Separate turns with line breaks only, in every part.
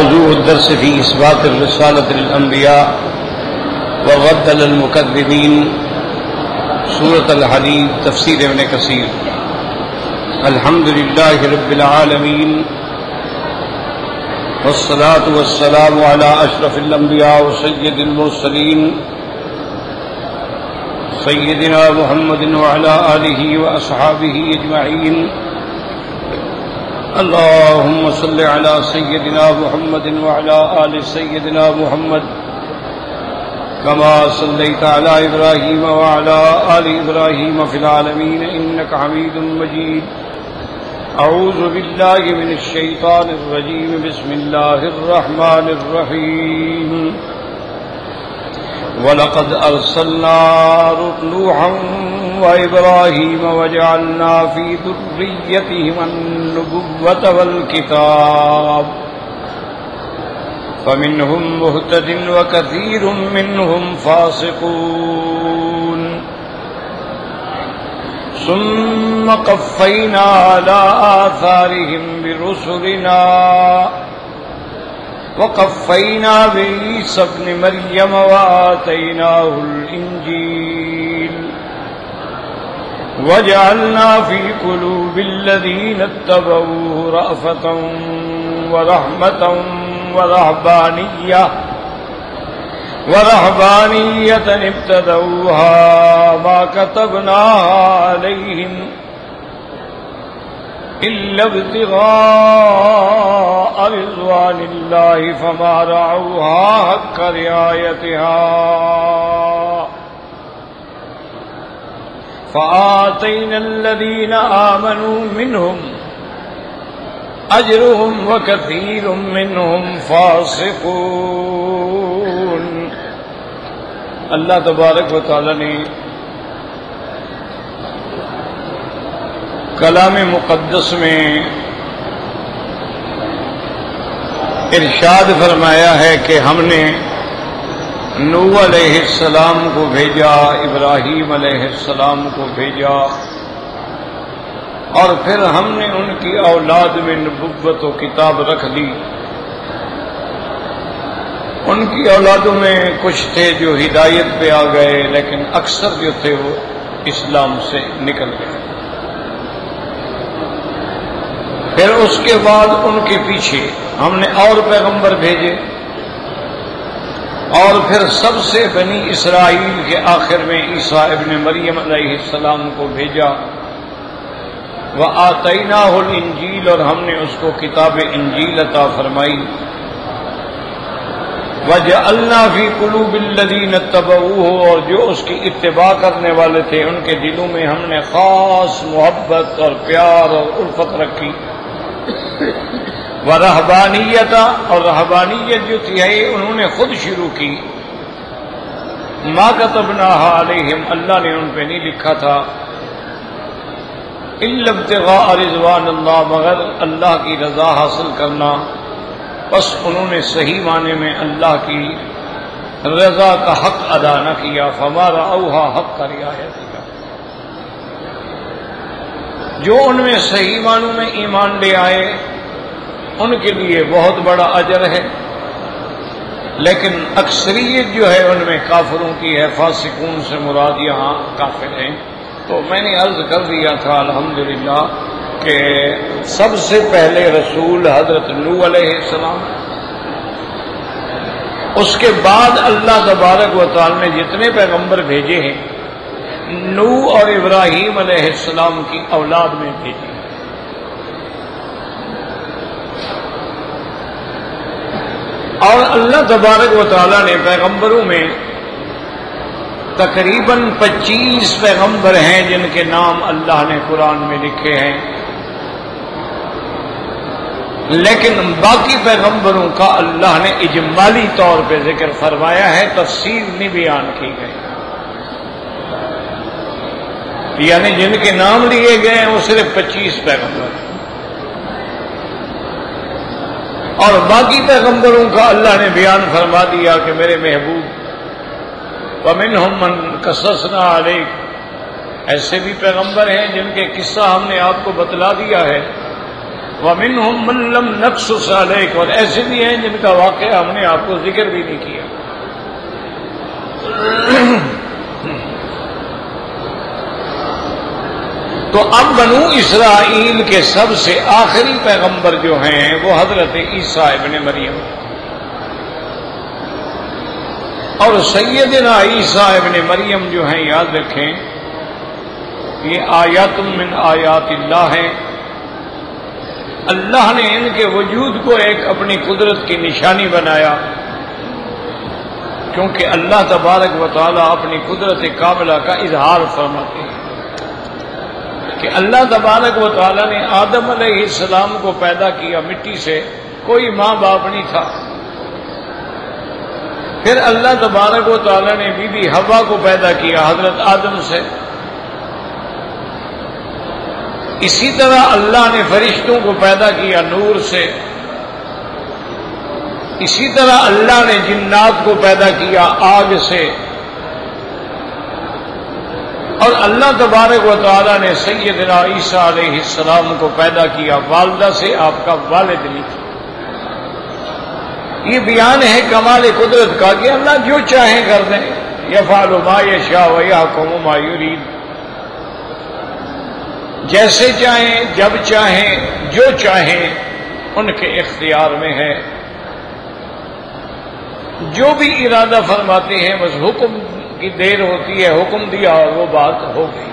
موضوع الدرس في إثبات الرسالة للأنبياء والرد على المكذبين سورة الحديد تفسير ابن كثير. الحمد لله رب العالمين والصلاة والسلام على أشرف الأنبياء وسيد المرسلين سيدنا محمد وعلى آله وأصحابه أجمعين. اللهم صل على سيدنا محمد وعلى آل سيدنا محمد كما صليت على إبراهيم وعلى آل إبراهيم في العالمين إنك حميد مجيد. أعوذ بالله من الشيطان الرجيم. بسم الله الرحمن الرحيم. وَلَقَدْ أَرْسَلْنَا نُوحًا وَإِبْرَاهِيمَ وَجَعَلْنَا فِي ذُرِّيَّتِهِمَا النُّبُوَّةَ وَالْكِتَابَ فَمِنْهُمْ مُهْتَدٍ وَكَثِيرٌ مِّنْهُمْ فَاسِقُونَ. ثُمَّ قَفَّيْنَا عَلَى آثَارِهِمْ بِرُسُلِنَا وَقَفَّيْنَا بِعِيسَى ابْنِ مَرْيَمَ وَآتَيْنَاهُ الْإِنْجِيلَ وَجَعَلْنَا فِي قُلُوبِ الَّذِينَ اتَّبَعُوهُ رَأْفَةً وَرَحْمَةً وَرَهْبَانِيَّةً ابْتَدَعُوهَا مَا كَتَبْنَاهَا عَلَيْهِمْ إِلَّا ابْتِغَاءَ رِضْوَانِ اللَّهِ فَمَا رَعَوْهَا حَقَّ رِعَايَتِهَا فَآتَيْنَا الَّذِينَ آمَنُوا مِنْهُمْ أَجْرَهُمْ وَكَثِيرٌ مِّنْهُمْ فَاسِقُونَ. اللہ تبارک و تعالی نے کلام مقدس میں ارشاد فرمایا ہے کہ ہم نے نوح علیہ السلام کو بھیجا، ابراہیم علیہ السلام کو بھیجا، اور پھر ہم نے ان کی اولاد میں نبوت و کتاب رکھ دی. ان کی اولادوں میں کچھ تھے جو ہدایت پہ آ گئے، لیکن اکثر جو تھے وہ اسلام سے نکل گئے. پھر اس کے بعد ان کے پیچھے ہم نے اور پیغمبر بھیجے، اور پھر سب سے بنی اسرائیل کے آخر میں عیسیٰ ابن مریم علیہ السلام کو بھیجا. وَآتَيْنَاهُ الْإِنْجِيلَ، اور ہم نے اس کو کتاب انجیل عطا فرمائی. وَجَعَلْنَا فِي قُلُوبِ الَّذِينَ اتَّبَعُوهُ، اور جو اس کی اتباع کرنے والے تھے ان کے دلوں میں ہم نے خاص محبت اور پیار اور الفت رکھی. وَرَهْبَانِيَّةً، اور رہبانیت جو تھی ہے انہوں نے خود شروع کی. مَا كَتَبْنَاهَا عَلَيْهِمْ، اللہ نے ان پہ نہیں لکھا تھا. إِلَّا ابْتِغَاءَ رِضْوَانِ اللَّهِ، مگر اللہ کی رضا حاصل کرنا. بس انہوں نے صحیح معنی میں اللہ کی رضا کا حق ادا نہ کیا. فَمَا رَعَوْهَا حَقَّ رِعَایَتِهَا، جو ان میں صحیح معنوں میں ایمان لے آئے ان کے لیے بہت بڑا اجر ہے، لیکن اکثریت جو ہے ان میں کافروں کی ہے. فاسقون سے مراد یہاں کافر ہیں. تو میں نے عرض کر دیا تھا الحمدللہ کہ سب سے پہلے رسول حضرت نوح علیہ السلام، اس کے بعد اللہ تبارک و تعالی نے جتنے پیغمبر بھیجے ہیں نوح اور ابراہیم علیہ السلام کی اولاد میں بھیجے. اور اللہ تبارک و تعالی نے پیغمبروں میں تقریباً 25 پیغمبر ہیں جن کے نام اللہ نے قرآن میں لکھے ہیں، لیکن باقی پیغمبروں کا اللہ نے اجمالی طور پہ ذکر فرمایا ہے، تفصیل نہیں بیان کی گئی. یعنی جن کے نام لیے گئے ہیں وہ صرف 25 پیغمبر ہیں، اور باقی پیغمبروں کا اللہ نے بیان فرما دیا کہ میرے محبوب وَمِنْهُمْ مَنْ قَصَصْنَا عَلَيْكَ، ایسے بھی پیغمبر ہیں جن کے قصہ ہم نے آپ کو بتلا دیا ہے. وَمِنْهُمْ مَن لَّمْ نَقْصُصْ عَلَيْكَ، اور ایسے بھی ہیں جن کا واقعہ ہم نے آپ کو ذکر بھی نہیں کیا۔ تو اب بنو اسرائیل کے سب سے آخری پیغمبر جو ہیں وہ حضرت عیسیٰ ابن مریم، اور سیدنا عیسیٰ ابن مریم جو ہیں یاد رکھیں یہ آیات من آیات اللہ ہیں۔ اللہ نے ان کے وجود کو ایک اپنی قدرت کی نشانی بنایا، کیونکہ اللہ تبارک و تعالی اپنی قدرت کاملہ کا اظہار فرماتے ہیں کہ اللہ تبارک و تعالی نے آدم علیہ السلام کو پیدا کیا مٹی سے، کوئی ماں باپ نہیں تھا۔ پھر اللہ تبارک و تعالی نے بی بی حوا کو پیدا کیا حضرت آدم سے۔ اسی طرح اللہ نے فرشتوں کو پیدا کیا نور سے، اسی طرح اللہ نے جنات کو پیدا کیا آگ سے، اور اللہ تبارک و تعالی نے سیدنا عیسیٰ علیہ السلام کو پیدا کیا والدہ سے، آپ کا والد نہیں تھا۔ یہ بیان ہے کمال قدرت کا کہ اللہ جو چاہیں کر دیں، یفعل ما یشاء ویحکم ما یرید، جیسے چاہیں، جب چاہیں، جو چاہیں ان کے اختیار میں ہے۔ جو بھی ارادہ فرماتے ہیں بس حکم کی دیر ہوتی ہے، حکم دیا اور وہ بات ہو گئی۔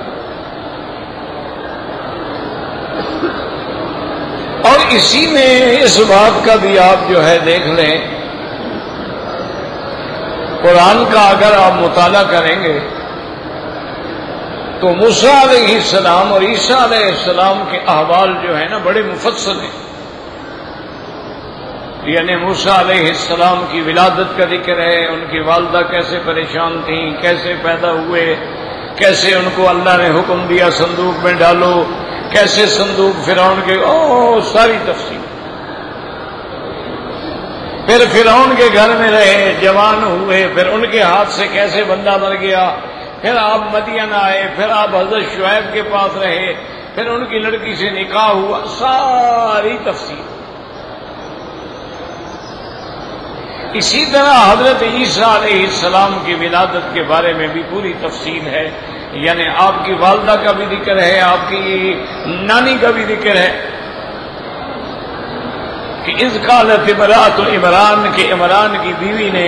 اور اسی میں اس بات کا بھی آپ جو ہے دیکھ لیں، قرآن کا اگر آپ مطالعہ کریں گے تو موسیٰ علیہ السلام اور عیسیٰ علیہ السلام کے احوال جو ہیں نا بڑے مفصل ہیں۔ یعنی موسیٰ علیہ السلام کی ولادت کا ذکر ہے، ان کی والدہ کیسے پریشان تھیں، کیسے پیدا ہوئے، کیسے ان کو اللہ نے حکم دیا صندوق میں ڈالو، کیسے صندوق فرعون کے ساری تفصیل۔ پھر فرعون کے گھر میں رہے، جوان ہوئے، پھر ان کے ہاتھ سے کیسے بندہ مر گیا، پھر آپ مدین آئے، پھر آپ حضرت شعیب کے پاس رہے، پھر ان کی لڑکی سے نکاح ہوا، ساری تفصیل۔ اسی طرح حضرت عیسیٰ علیہ السلام کی ولادت کے بارے میں بھی پوری تفصیل ہے، یعنی آپ کی والدہ کا بھی ذکر ہے، آپ کی نانی کا بھی ذکر ہے کہ اذ قالت امرأۃ عمران کہ عمران کی بیوی نے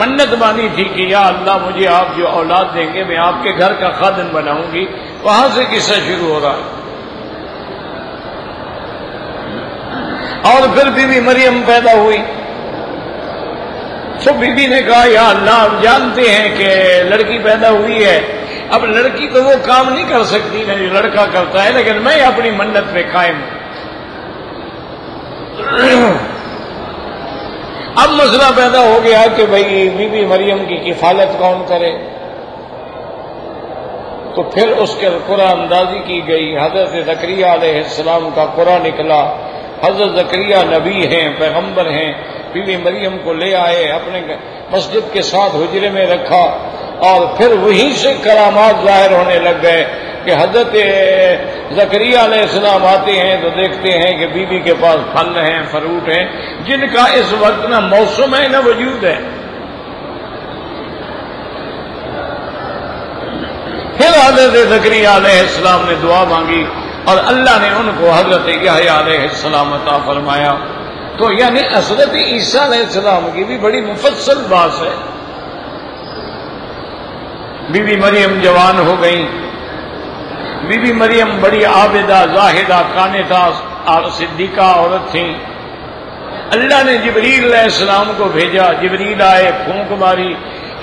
منت مانی تھی کہ یا اللہ مجھے آپ جو اولاد دیں گے میں آپ کے گھر کا خادم بناؤں گی۔ وہاں سے قصہ شروع ہو رہا ہے۔ اور پھر بی بی مریم پیدا ہوئی، تو بی بی نے کہا یا اللہ ہم جانتے ہیں کہ لڑکی پیدا ہوئی ہے، اب لڑکی تو وہ کام نہیں کر سکتی نا جو لڑکا کرتا ہے، لیکن میں اپنی منت پہ قائم ہوں۔ اب مسئلہ پیدا ہو گیا کہ بھئی بی بی مریم کی کفالت کون کرے، تو پھر اس کے قرآن اندازی کی گئی۔ حضرت زکریہ علیہ السلام کا قرآن نکلا، حضرت زکریہ نبی ہیں، پیغمبر ہیں، بی بی مریم کو لے آئے، اپنے مسجد کے ساتھ حجرے میں رکھا، اور پھر وہیں سے کرامات ظاہر ہونے لگ گئے کہ حضرت زکریہ علیہ السلام آتے ہیں تو دیکھتے ہیں کہ بی بی کے پاس پھل ہیں، فروٹ ہیں، جن کا اس وقت نہ موسم ہے نہ وجود ہے۔ پھر حضرت زکریہ علیہ السلام نے دعا مانگی اور اللہ نے ان کو حضرت یحییٰ علیہ السلام عطا فرمایا۔ تو یعنی حضرت عیسیٰ علیہ السلام کی بھی بڑی مفصل بات ہے۔ بی بی مریم جوان ہو گئی، بی بی مریم بڑی عابدہ، زاہدہ، قانتہ اور صدیقہ عورت تھیں۔ اللہ نے جبریل علیہ السلام کو بھیجا، جبریل آئے، پھونک ماری،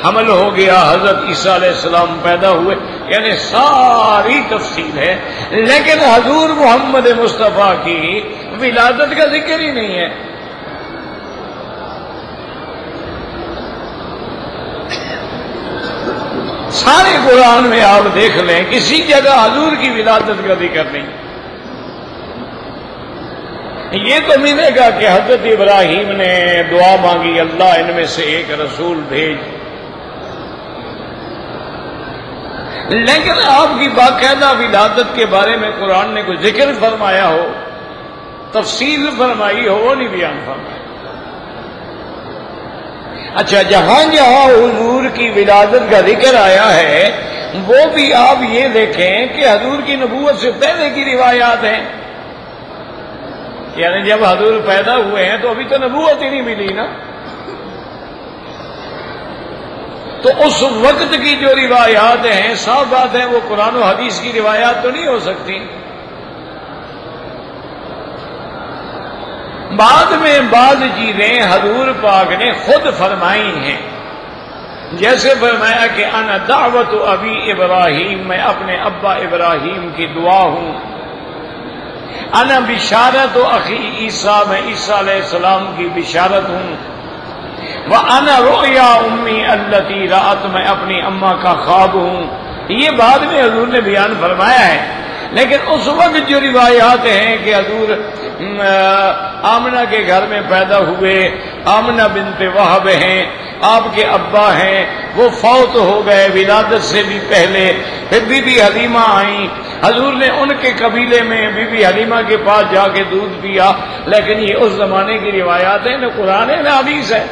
حمل ہو گیا، حضرت عیسیٰ علیہ السلام پیدا ہوئے، یعنی ساری تفصیل ہے۔ لیکن حضور محمد مصطفیٰ کی ولادت کا ذکر ہی نہیں ہے۔ سارے قرآن میں آپ دیکھ لیں کسی جگہ حضور کی ولادت کا ذکر نہیں۔ یہ تو ملے گا کہ حضرت ابراہیم نے دعا مانگی اللہ ان میں سے ایک رسول بھیج، لیکن آپ کی باقاعدہ ولادت کے بارے میں قرآن نے کوئی ذکر فرمایا ہو تفصیل فرمائی ہو وہ نہیں بیان فرمائی۔ اچھا، جہاں جہاں حضور کی ولادت کا ذکر آیا ہے وہ بھی آپ یہ دیکھیں کہ حضور کی نبوت سے پہلے کی روایات ہیں، یعنی جب حضور پیدا ہوئے ہیں تو ابھی تو نبوت ہی نہیں ملی نا، تو اس وقت کی جو روایات ہیں صاف بات ہے وہ قرآن و حدیث کی روایات تو نہیں ہو سکتی۔ بعد میں بعض چیزیں حضور پاک نے خود فرمائی ہیں، جیسے فرمایا کہ انا دعوت ابی ابراہیم، میں اپنے ابا ابراہیم کی دعا ہوں، انا بشارت اخی عیسیٰ، میں عیسیٰ علیہ السلام کی بشارت ہوں، وَأَنَا رُؤْيَا أُمِّي الَّتِي رَأَتْ، میں اپنی اماں کا خواب ہوں۔ یہ بعد میں حضور نے بیان فرمایا ہے، لیکن اس وقت جو روایات ہیں کہ حضور آمنہ کے گھر میں پیدا ہوئے، آمنہ بنت وہب ہیں، آپ کے ابا ہیں، وہ فوت ہو گئے ولادت سے بھی پہلے، پھر بی بی حلیمہ آئیں، حضور نے ان کے قبیلے میں بی بی حلیمہ کے پاس جا کے دودھ پیا، لیکن یہ اس زمانے کی روایات ہیں، نہ قرآن ہے نہ حدیث ہے۔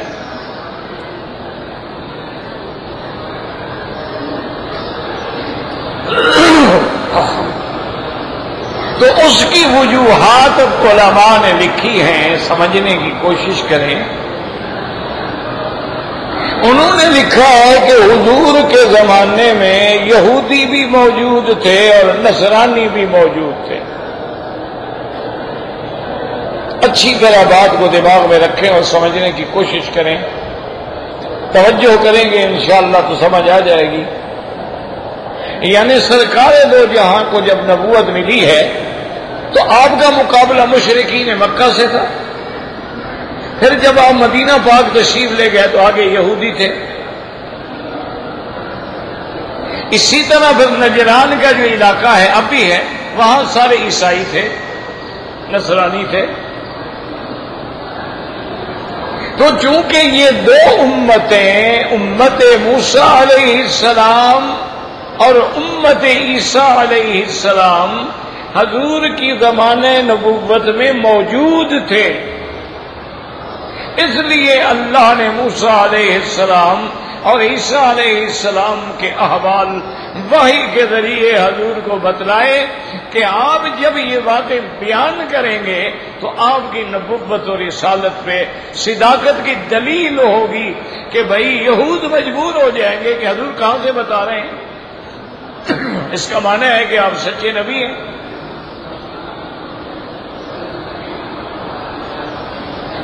تو اس کی وجوہات علماء نے لکھی ہیں، سمجھنے کی کوشش کریں۔ انہوں نے لکھا ہے کہ حضور کے زمانے میں یہودی بھی موجود تھے اور نصرانی بھی موجود تھے۔ اچھی طرح بات کو دماغ میں رکھیں اور سمجھنے کی کوشش کریں، توجہ کریں گے انشاءاللہ تو سمجھ آ جائے گی۔ یعنی سرکار دو جہاں کو جب نبوت ملی ہے تو آپ کا مقابلہ مشرکین مکہ سے تھا، پھر جب آپ مدینہ پاک تشریف لے گئے تو آگے یہودی تھے، اسی طرح پھر نجران کا جو علاقہ ہے اب بھی ہے، وہاں سارے عیسائی تھے، نصرانی تھے۔ تو چونکہ یہ دو امتیں، امت موسیٰ علیہ السلام اور امت عیسیٰ علیہ السلام، حضور کی زمانہ نبوت میں موجود تھے، اس لیے اللہ نے موسیٰ علیہ السلام اور عیسیٰ علیہ السلام کے احوال وحی کے ذریعے حضور کو بتلائے کہ آپ جب یہ باتیں بیان کریں گے تو آپ کی نبوت اور رسالت پہ صداقت کی دلیل ہوگی کہ بھئی یہود مجبور ہو جائیں گے کہ حضور کہاں سے بتا رہے ہیں، اس کا معنی ہے کہ آپ سچے نبی ہیں۔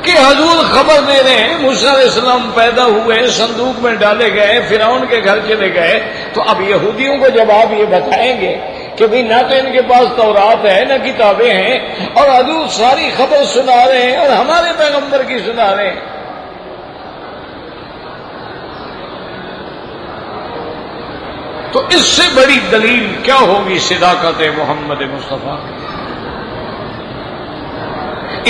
کہ حضور خبر دے رہے ہیں موسیٰ علیہ السلام پیدا ہوئے، صندوق میں ڈالے گئے، فرعون کے گھر چلے گئے، تو اب یہودیوں کو جب آپ یہ بتائیں گے کہ بھی نہ تو ان کے پاس تورات ہے نہ کتابیں ہیں، اور حضور ساری خبر سنا رہے ہیں اور ہمارے پیغمبر کی سنا رہے ہیں، تو اس سے بڑی دلیل کیا ہوگی صداقت محمد مصطفیٰ۔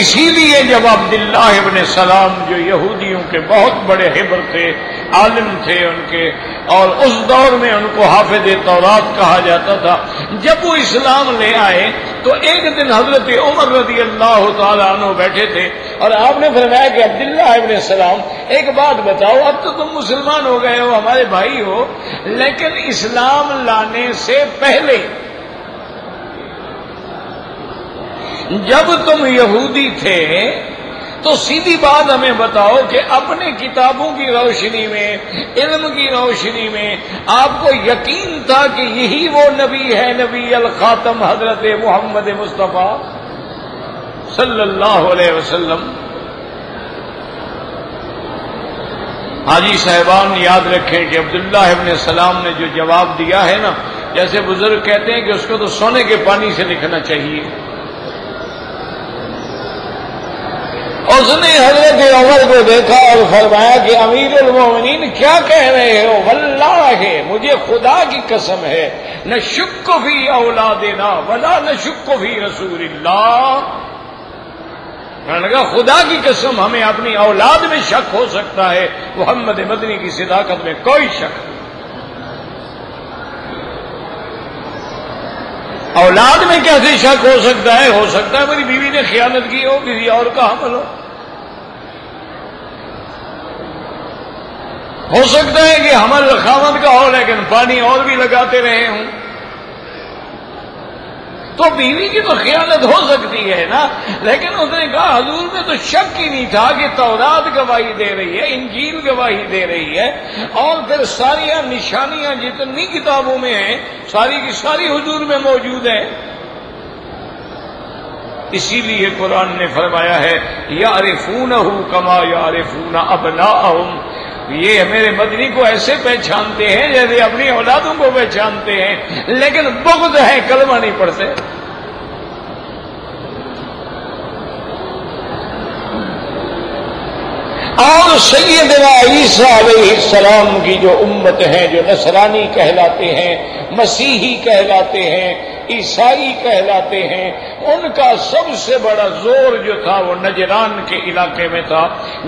اسی لیے جب عبداللہ ابن سلام جو یہودیوں کے بہت بڑے حبر تھے، عالم تھے ان کے، اور اس دور میں ان کو حافظ تورات کہا جاتا تھا، جب وہ اسلام لے آئے تو ایک دن حضرت عمر رضی اللہ تعالیٰ عنہ بیٹھے تھے اور آپ نے فرمایا کہ عبداللہ ابن سلام ایک بات بتاؤ، اب تو تم مسلمان ہو گئے ہو، ہمارے بھائی ہو، لیکن اسلام لانے سے پہلے جب تم یہودی تھے تو سیدھی بات ہمیں بتاؤ کہ اپنے کتابوں کی روشنی میں، علم کی روشنی میں آپ کو یقین تھا کہ یہی وہ نبی ہے، نبی الخاتم حضرت محمد مصطفیٰ صلی اللہ علیہ وسلم۔ حاجی صاحبان یاد رکھیں کہ عبداللہ ابن سلام نے جو جواب دیا ہے نا، جیسے بزرگ کہتے ہیں کہ اس کو تو سونے کے پانی سے لکھنا چاہیے۔ اس نے حضرت عمر کو دیکھا اور فرمایا کہ امیر المومنین کیا کہہ رہے ہو؟ واللہ مجھے خدا کی قسم ہے، نشک فی اولادنا ولا نشک فی رسول اللہ، میں نے کہا خدا کی قسم ہمیں اپنی اولاد میں شک ہو سکتا ہے، محمد مدنی کی صداقت میں کوئی شک نہیں۔ اولاد میں کیسے شک ہو سکتا ہے؟ ہو سکتا ہے میری بیوی نے خیانت کی ہو، کسی اور کا حمل ہو سکتا ہے کہ حمل خاوند کا ہو لیکن پانی اور بھی لگاتے رہے ہوں، تو بیوی کی تو خیانت ہو سکتی ہے نا۔ لیکن اس نے کہا حضور میں تو شک ہی نہیں تھا کہ تورات گواہی دے رہی ہے، انجیل گواہی دے رہی ہے، اور پھر ساری نشانیاں جتنی کتابوں میں ہیں ساری کی ساری حضور میں موجود ہیں۔ اسی لیے قرآن نے فرمایا ہے یعرفونہ کما یعرفون ابناءہم، یہ میرے مدنی کو ایسے پہچانتے ہیں جیسے اپنی اولادوں کو پہچانتے ہیں، لیکن بغض ہے، کلمہ نہیں پڑھتے۔ اور سیدنا عیسیٰ علیہ السلام کی جو امت ہیں، جو نصرانی کہلاتے ہیں، مسیحی کہلاتے ہیں، عیسائی کہلاتے ہیں، ان کا سب سے بڑا زور جو تھا وہ نجران کے علاقے میں تھا۔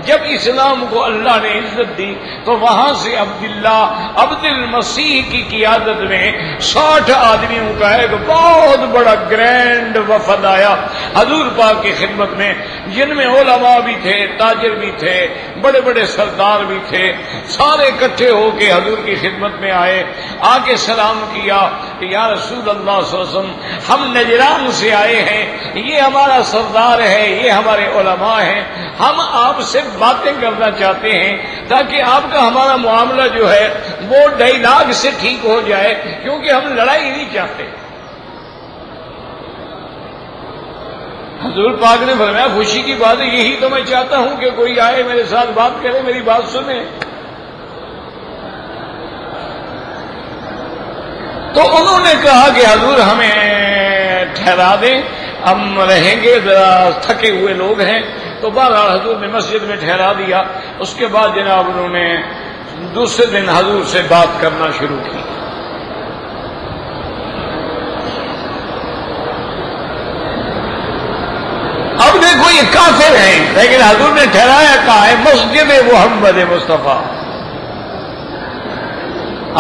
جب اسلام کو اللہ نے عزت دی تو وہاں سے عبد المسیح کی قیادت میں 60 آدمیوں کا ایک بہت بڑا گرینڈ وفد آیا حضور پاک کی خدمت میں، جن میں علماء بھی تھے، تاجر بھی تھے، بڑے بڑے سردار بھی تھے، سارے اکٹھے ہو کے حضور کی خدمت میں آئے، آ کے سلام کیا کہ یا رسول اللہ صلی اللہ علیہ وسلم، ہم نجران سے آئے ہیں، یہ ہمارا سردار ہے، یہ ہمارے علماء ہیں، ہم آپ سے باتیں کرنا چاہتے ہیں تاکہ آپ کا ہمارا معاملہ جو ہے وہ ڈائیلاگ سے ٹھیک ہو جائے، کیونکہ ہم لڑائی نہیں چاہتے۔ حضور پاک نے فرمایا خوشی کی بات ہے، یہی تو میں چاہتا ہوں کہ کوئی آئے میرے ساتھ بات کرے، میری بات سنے۔ تو انہوں نے کہا کہ حضور ہمیں ٹھہرا دیں، ہم رہیں گے، ذرا تھکے ہوئے لوگ ہیں۔ تو بہرحال حضور نے مسجد میں ٹھہرا دیا۔ اس کے بعد جناب انہوں نے دوسرے دن حضور سے بات کرنا شروع کی۔ اب دیکھو یہ کافر ہیں، لیکن حضور نے ٹھہرایا کہا ہے مسجد محمد مصطفیٰ،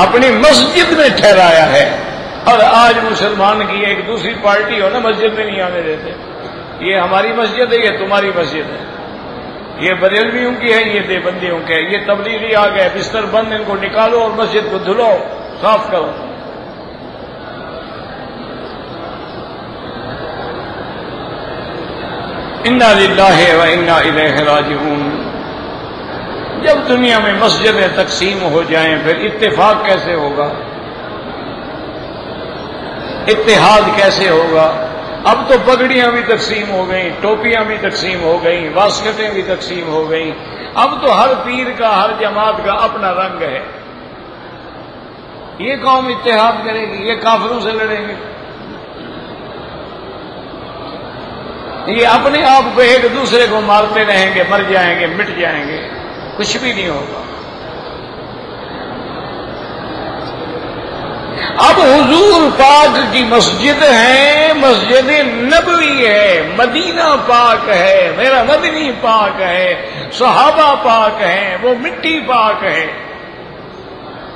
اپنی مسجد میں ٹھہرایا ہے۔ اور آج مسلمان کی ایک دوسری پارٹی ہو نا، مسجد میں نہیں آنے دیتے، یہ ہماری مسجد ہے، یہ تمہاری مسجد ہے، یہ بریلویوں کی ہے، یہ دیوبندیوں کی ہے، یہ تبلیغی آ گئے، بستر بند، ان کو نکالو اور مسجد کو دھلو، صاف کرو۔ انا للہ و انا الیہ راجعون۔ جب دنیا میں مسجدیں تقسیم ہو جائیں پھر اتفاق کیسے ہوگا، اتحاد کیسے ہوگا؟ اب تو پگڑیاں بھی تقسیم ہو گئیں، ٹوپیاں بھی تقسیم ہو گئیں، واسکٹیں بھی تقسیم ہو گئیں، اب تو ہر پیر کا، ہر جماعت کا اپنا رنگ ہے۔ یہ قوم اتحاد کرے گی، یہ کافروں سے لڑیں گے، یہ اپنے آپ کو ایک دوسرے کو مارتے رہیں گے، مر جائیں گے، مٹ جائیں گے، کچھ بھی نہیں ہوگا۔ اب حضور پاک کی مسجد ہے، مسجد نبوی ہے، مدینہ پاک ہے، میرا مدنی پاک ہے، صحابہ پاک ہیں، وہ مٹی پاک ہے۔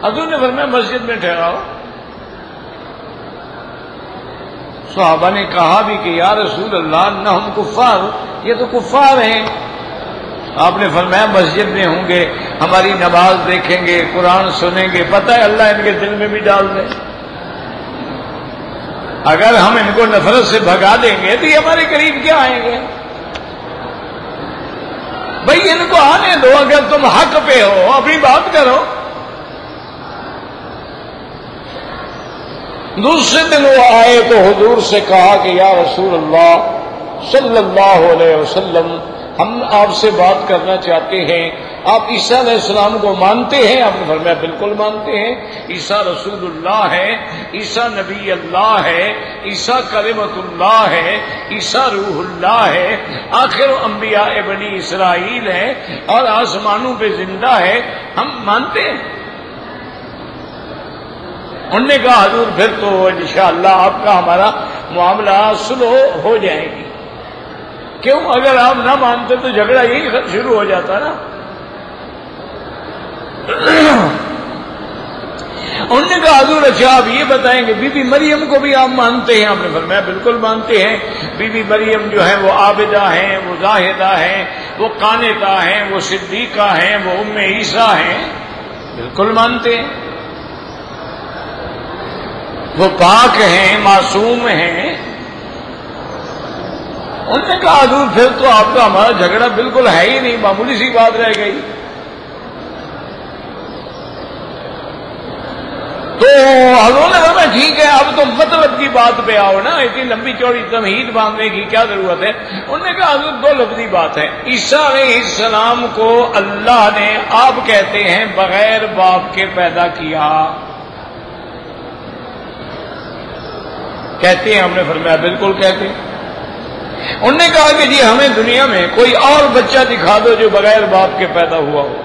حضور نے فرمایا مسجد میں ٹھہراؤ۔ صحابہ نے کہا بھی کہ یا رسول اللہ نہ ہم کفار، یہ تو کفار ہیں۔ آپ نے فرمایا مسجد میں ہوں گے، ہماری نماز دیکھیں گے، قرآن سنیں گے، پتہ ہے اللہ ان کے دل میں بھی ڈال دے۔ اگر ہم ان کو نفرت سے بھگا دیں گے تو یہ ہمارے قریب کیا آئیں گے؟ بھئی ان کو آنے دو، اگر تم حق پہ ہو اپنی بات کرو۔ دوسرے دن وہ آئے تو حضور سے کہا کہ یا رسول اللہ صلی اللہ علیہ وسلم، ہم آپ سے بات کرنا چاہتے ہیں، آپ عیسیٰ علیہ السلام کو مانتے ہیں؟ آپ نے فرمایا بالکل مانتے ہیں، عیسیٰ رسول اللہ ہے، عیسیٰ نبی اللہ ہے، عیسیٰ کلمۃ اللہ ہے، عیسیٰ روح اللہ ہے، آخر انبیاء بنی اسرائیل ہے اور آسمانوں پہ زندہ ہے، ہم مانتے ہیں۔ انہوں نے کہا حضور پھر تو انشاءاللہ آپ کا ہمارا معاملہ صلح ہو جائے گی۔ کیوں؟ اگر آپ نہ مانتے تو جھگڑا یہی شروع ہو جاتا نا۔ انہوں نے کہا حضور اچھا آپ یہ بتائیں کہ بی بی مریم کو بھی آپ مانتے ہیں؟ آپ نے فرمایا بالکل مانتے ہیں، بی بی مریم جو ہے وہ عابدہ ہیں، وہ زاہدہ ہیں، وہ قانتہ ہیں، وہ صدیقہ ہیں، وہ ام عیسیٰ ہیں، بالکل مانتے ہیں، وہ پاک ہیں، معصوم ہیں۔ انہوں نے کہا حضور پھر تو آپ کا ہمارا جھگڑا بالکل ہے ہی نہیں، معمولی سی بات رہ گئی۔ تو حضور نے فرمایا ٹھیک ہے اب تو مطلب کی بات پہ آؤ نا، اتنی لمبی چوڑی تمہید باندھنے کی کیا ضرورت ہے؟ انہوں نے کہا حضور دو لفظی بات ہے، عیسیٰ علیہ السلام کو اللہ نے آپ کہتے ہیں بغیر باپ کے پیدا کیا، کہتے ہیں؟ ہم نے فرمایا بالکل کہتے ہیں۔ انہوں نے کہا کہ جی ہمیں دنیا میں کوئی اور بچہ دکھا دو جو بغیر باپ کے پیدا ہوا ہو،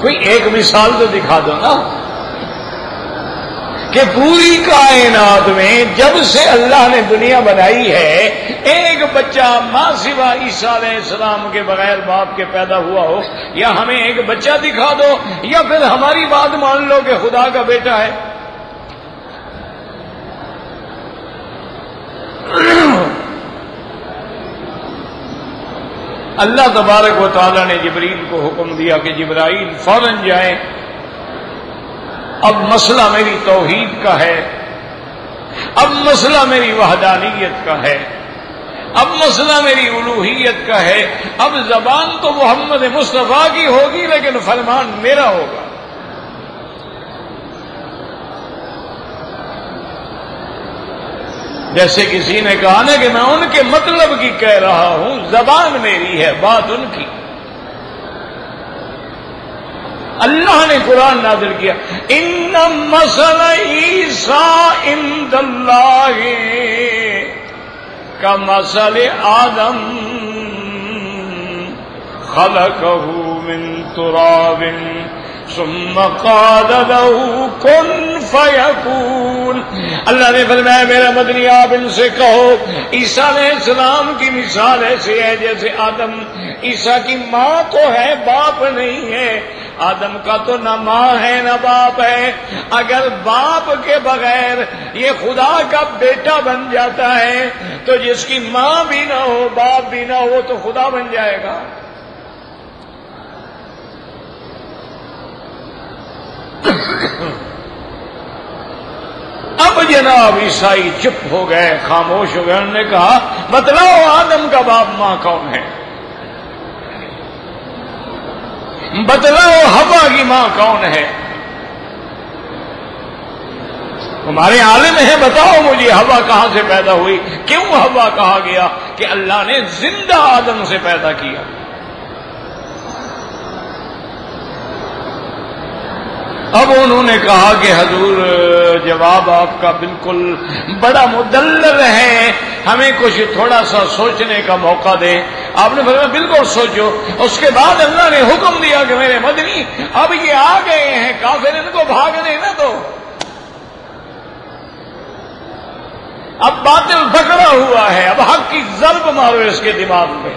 کوئی ایک مثال تو دکھا دو نا، کہ پوری کائنات میں جب سے اللہ نے دنیا بنائی ہے ایک بچہ ماں سوا عیسیٰ علیہ السلام کے بغیر باپ کے پیدا ہوا ہو، یا ہمیں ایک بچہ دکھا دو یا پھر ہماری بات مان لو کہ خدا کا بیٹا ہے۔ اللہ تبارک و تعالیٰ نے جبریل کو حکم دیا کہ جبرائیل فوراً جائیں، اب مسئلہ میری توحید کا ہے، اب مسئلہ میری وحدانیت کا ہے، اب مسئلہ میری الوہیت کا ہے، اب زبان تو محمد مصطفیٰ کی ہوگی لیکن فرمان میرا ہوگا۔ جیسے کسی نے کہا نا کہ میں ان کے مطلب کی کہہ رہا ہوں، زبان میری ہے، بات ان کی۔ اللہ نے قرآن نازل کیا، ان مثل عیسیٰ عند اللہ کمثل آدم خلقہ من تراب ثم قال له كن فيكون۔ اللہ نے فرمایا میرا مدنی آپ ان سے کہو عیسیٰ علیہ السلام کی مثال ایسے ہے جیسے آدم، عیسیٰ کی ماں تو ہے باپ نہیں ہے، آدم کا تو نہ ماں ہے نہ باپ ہے، اگر باپ کے بغیر یہ خدا کا بیٹا بن جاتا ہے تو جس کی ماں بھی نہ ہو باپ بھی نہ ہو تو خدا بن جائے گا۔ اب جناب عیسائی چپ ہو گئے، خاموش ہو گئے۔ انہوں نے کہا بتلاؤ آدم کا باپ ماں کون ہے، بتلاؤ حوا کی ماں کون ہے، تمہارے عالم ہے، بتاؤ مجھے حوا کہاں سے پیدا ہوئی، کیوں حوا کہا گیا کہ اللہ نے زندہ آدم سے پیدا کیا۔ اب انہوں نے کہا کہ حضور جواب آپ کا بالکل بڑا مدلل ہے، ہمیں کچھ تھوڑا سا سوچنے کا موقع دیں۔ آپ نے فرمایا بالکل سوچو۔ اس کے بعد اللہ نے حکم دیا کہ میرے مدنی اب یہ آ گئے ہیں کافر، ان کو بھاگنے نہ دو، اب باطل پکڑا ہوا ہے، اب حق کی ضرب مارو اس کے دماغ میں۔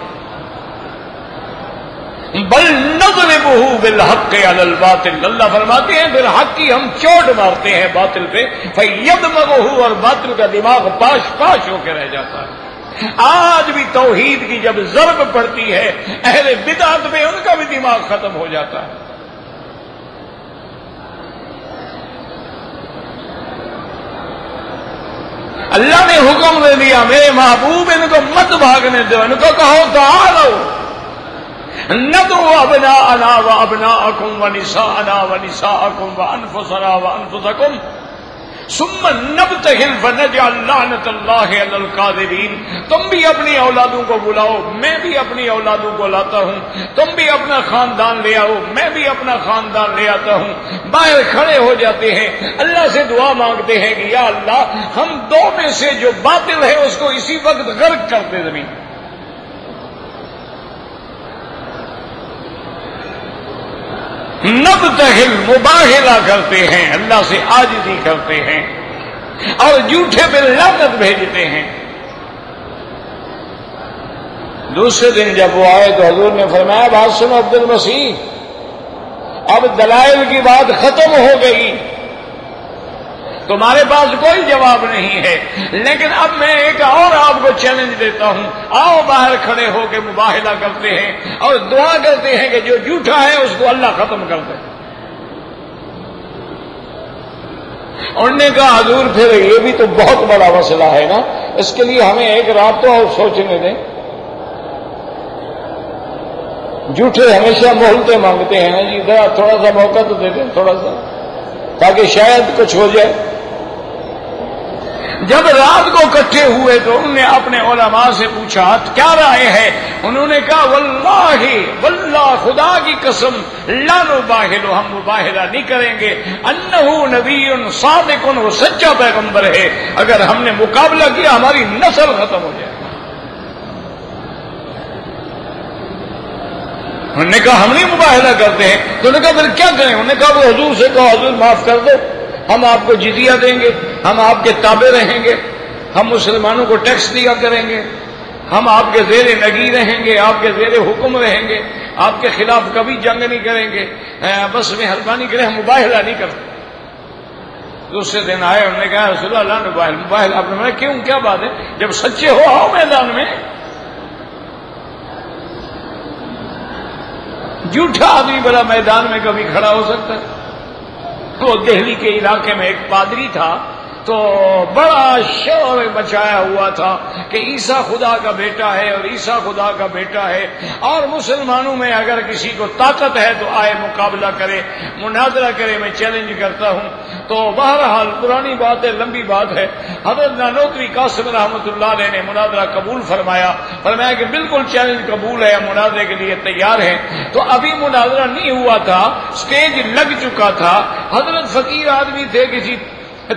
بل نضربہ بالحق علی الباطل، اللہ فرماتے ہیں پھر حق کی ہم چوٹ مارتے ہیں باطل پہ، فیدمغہ، اور باطل کا دماغ پاش پاش ہو کے رہ جاتا ہے۔ آج بھی توحید کی جب ضرب پڑتی ہے اہل بدعت میں ان کا بھی دماغ ختم ہو جاتا ہے۔ اللہ نے حکم دے دیا میرے محبوب ان کو مت بھاگنے دو، ان کو کہو تعالو ندعو ابناءنا وابناءکم ونساءنا ونساءکم وانفسنا وانفسکم ثم نبتہل فنجعل لعنت اللہ علی الکاذبین۔ تم بھی اپنی اولادوں کو بلاؤ، میں بھی اپنی اولادوں کو لاتا ہوں، تم بھی اپنا خاندان لے آؤ، میں بھی اپنا خاندان لے آتا ہوں۔ باہر کھڑے ہو جاتے ہیں، اللہ سے دعا مانگتے ہیں کہ یا اللہ ہم دو میں سے جو باطل ہے اس کو اسی وقت غرق کر دے زمین۔ نبتہل، مباہلہ کرتے ہیں، اللہ سے عاجزی کرتے ہیں اور جھوٹے پہ لعنت بھیجتے ہیں۔ دوسرے دن جب وہ آئے تو حضور نے فرمایا بات سنو عبد المسیح، اب دلائل کی بات ختم ہو گئی، تمہارے پاس کوئی جواب نہیں ہے، لیکن اب میں ایک اور آپ کو چیلنج دیتا ہوں، آؤ باہر کھڑے ہو کے مباہلہ کرتے ہیں اور دعا کرتے ہیں کہ جو جھوٹا ہے اس کو اللہ ختم کر دے۔ انہوں نے کہا حضور پھر یہ بھی تو بہت بڑا مسئلہ ہے نا، اس کے لیے ہمیں ایک رات تو اور سوچنے دیں۔ جھوٹے ہمیشہ مہلتیں مانگتے ہیں نا جی، ذرا تھوڑا سا موقع تو دے دیں، تھوڑا سا، تاکہ شاید کچھ ہو جائے۔ جب رات کو اکٹھے ہوئے تو انہوں نے اپنے علماء سے پوچھا کیا رائے ہے؟ انہوں نے کہا واللہ خدا کی قسم لا نباہل، ہم مباہلہ نہیں کریں گے، انہ نبی صادق، وہ سچا پیغمبر ہے، اگر ہم نے مقابلہ کیا ہماری نسل ختم ہو جائے۔ انہوں نے کہا ہم نہیں مباہلہ کرتے ہیں، تو انہوں نے کہا پھر کیا کریں؟ انہوں نے کہا وہ حضور سے کہو حضور معاف کر دو، ہم آپ کو جزیہ دیں گے، ہم آپ کے تابع رہیں گے، ہم مسلمانوں کو ٹیکس دیا کریں گے، ہم آپ کے زیر نگی رہیں گے، آپ کے زیر حکم رہیں گے، آپ کے خلاف کبھی جنگ نہیں کریں گے، بس مہربانی کریں ہم مباہلہ نہیں کرتے۔ دوسرے دن آئے، انہوں نے کہا رسول اللہ مباہلہ آپ نے کیوں، کیا بات ہے؟ جب سچے ہو آؤ میدان میں۔ جھوٹا آدمی بڑا میدان میں کبھی کھڑا ہو سکتا ہے؟ تو دہلی کے علاقے میں ایک پادری تھا، تو بڑا شور مچایا ہوا تھا کہ عیسیٰ خدا کا بیٹا ہے اور عیسیٰ خدا کا بیٹا ہے، اور مسلمانوں میں اگر کسی کو طاقت ہے تو آئے مقابلہ کرے، مناظرہ کرے، میں چیلنج کرتا ہوں۔ تو بہرحال پرانی بات ہے، لمبی بات ہے، حضرت نانوتوی قاسم رحمۃ اللہ علیہ نے مناظرہ قبول فرمایا کہ بالکل چیلنج قبول ہے، مناظرے کے لیے تیار ہیں۔ تو ابھی مناظرہ نہیں ہوا تھا، سٹیج لگ چکا تھا، حضرت فقیر آدمی تھے، کسی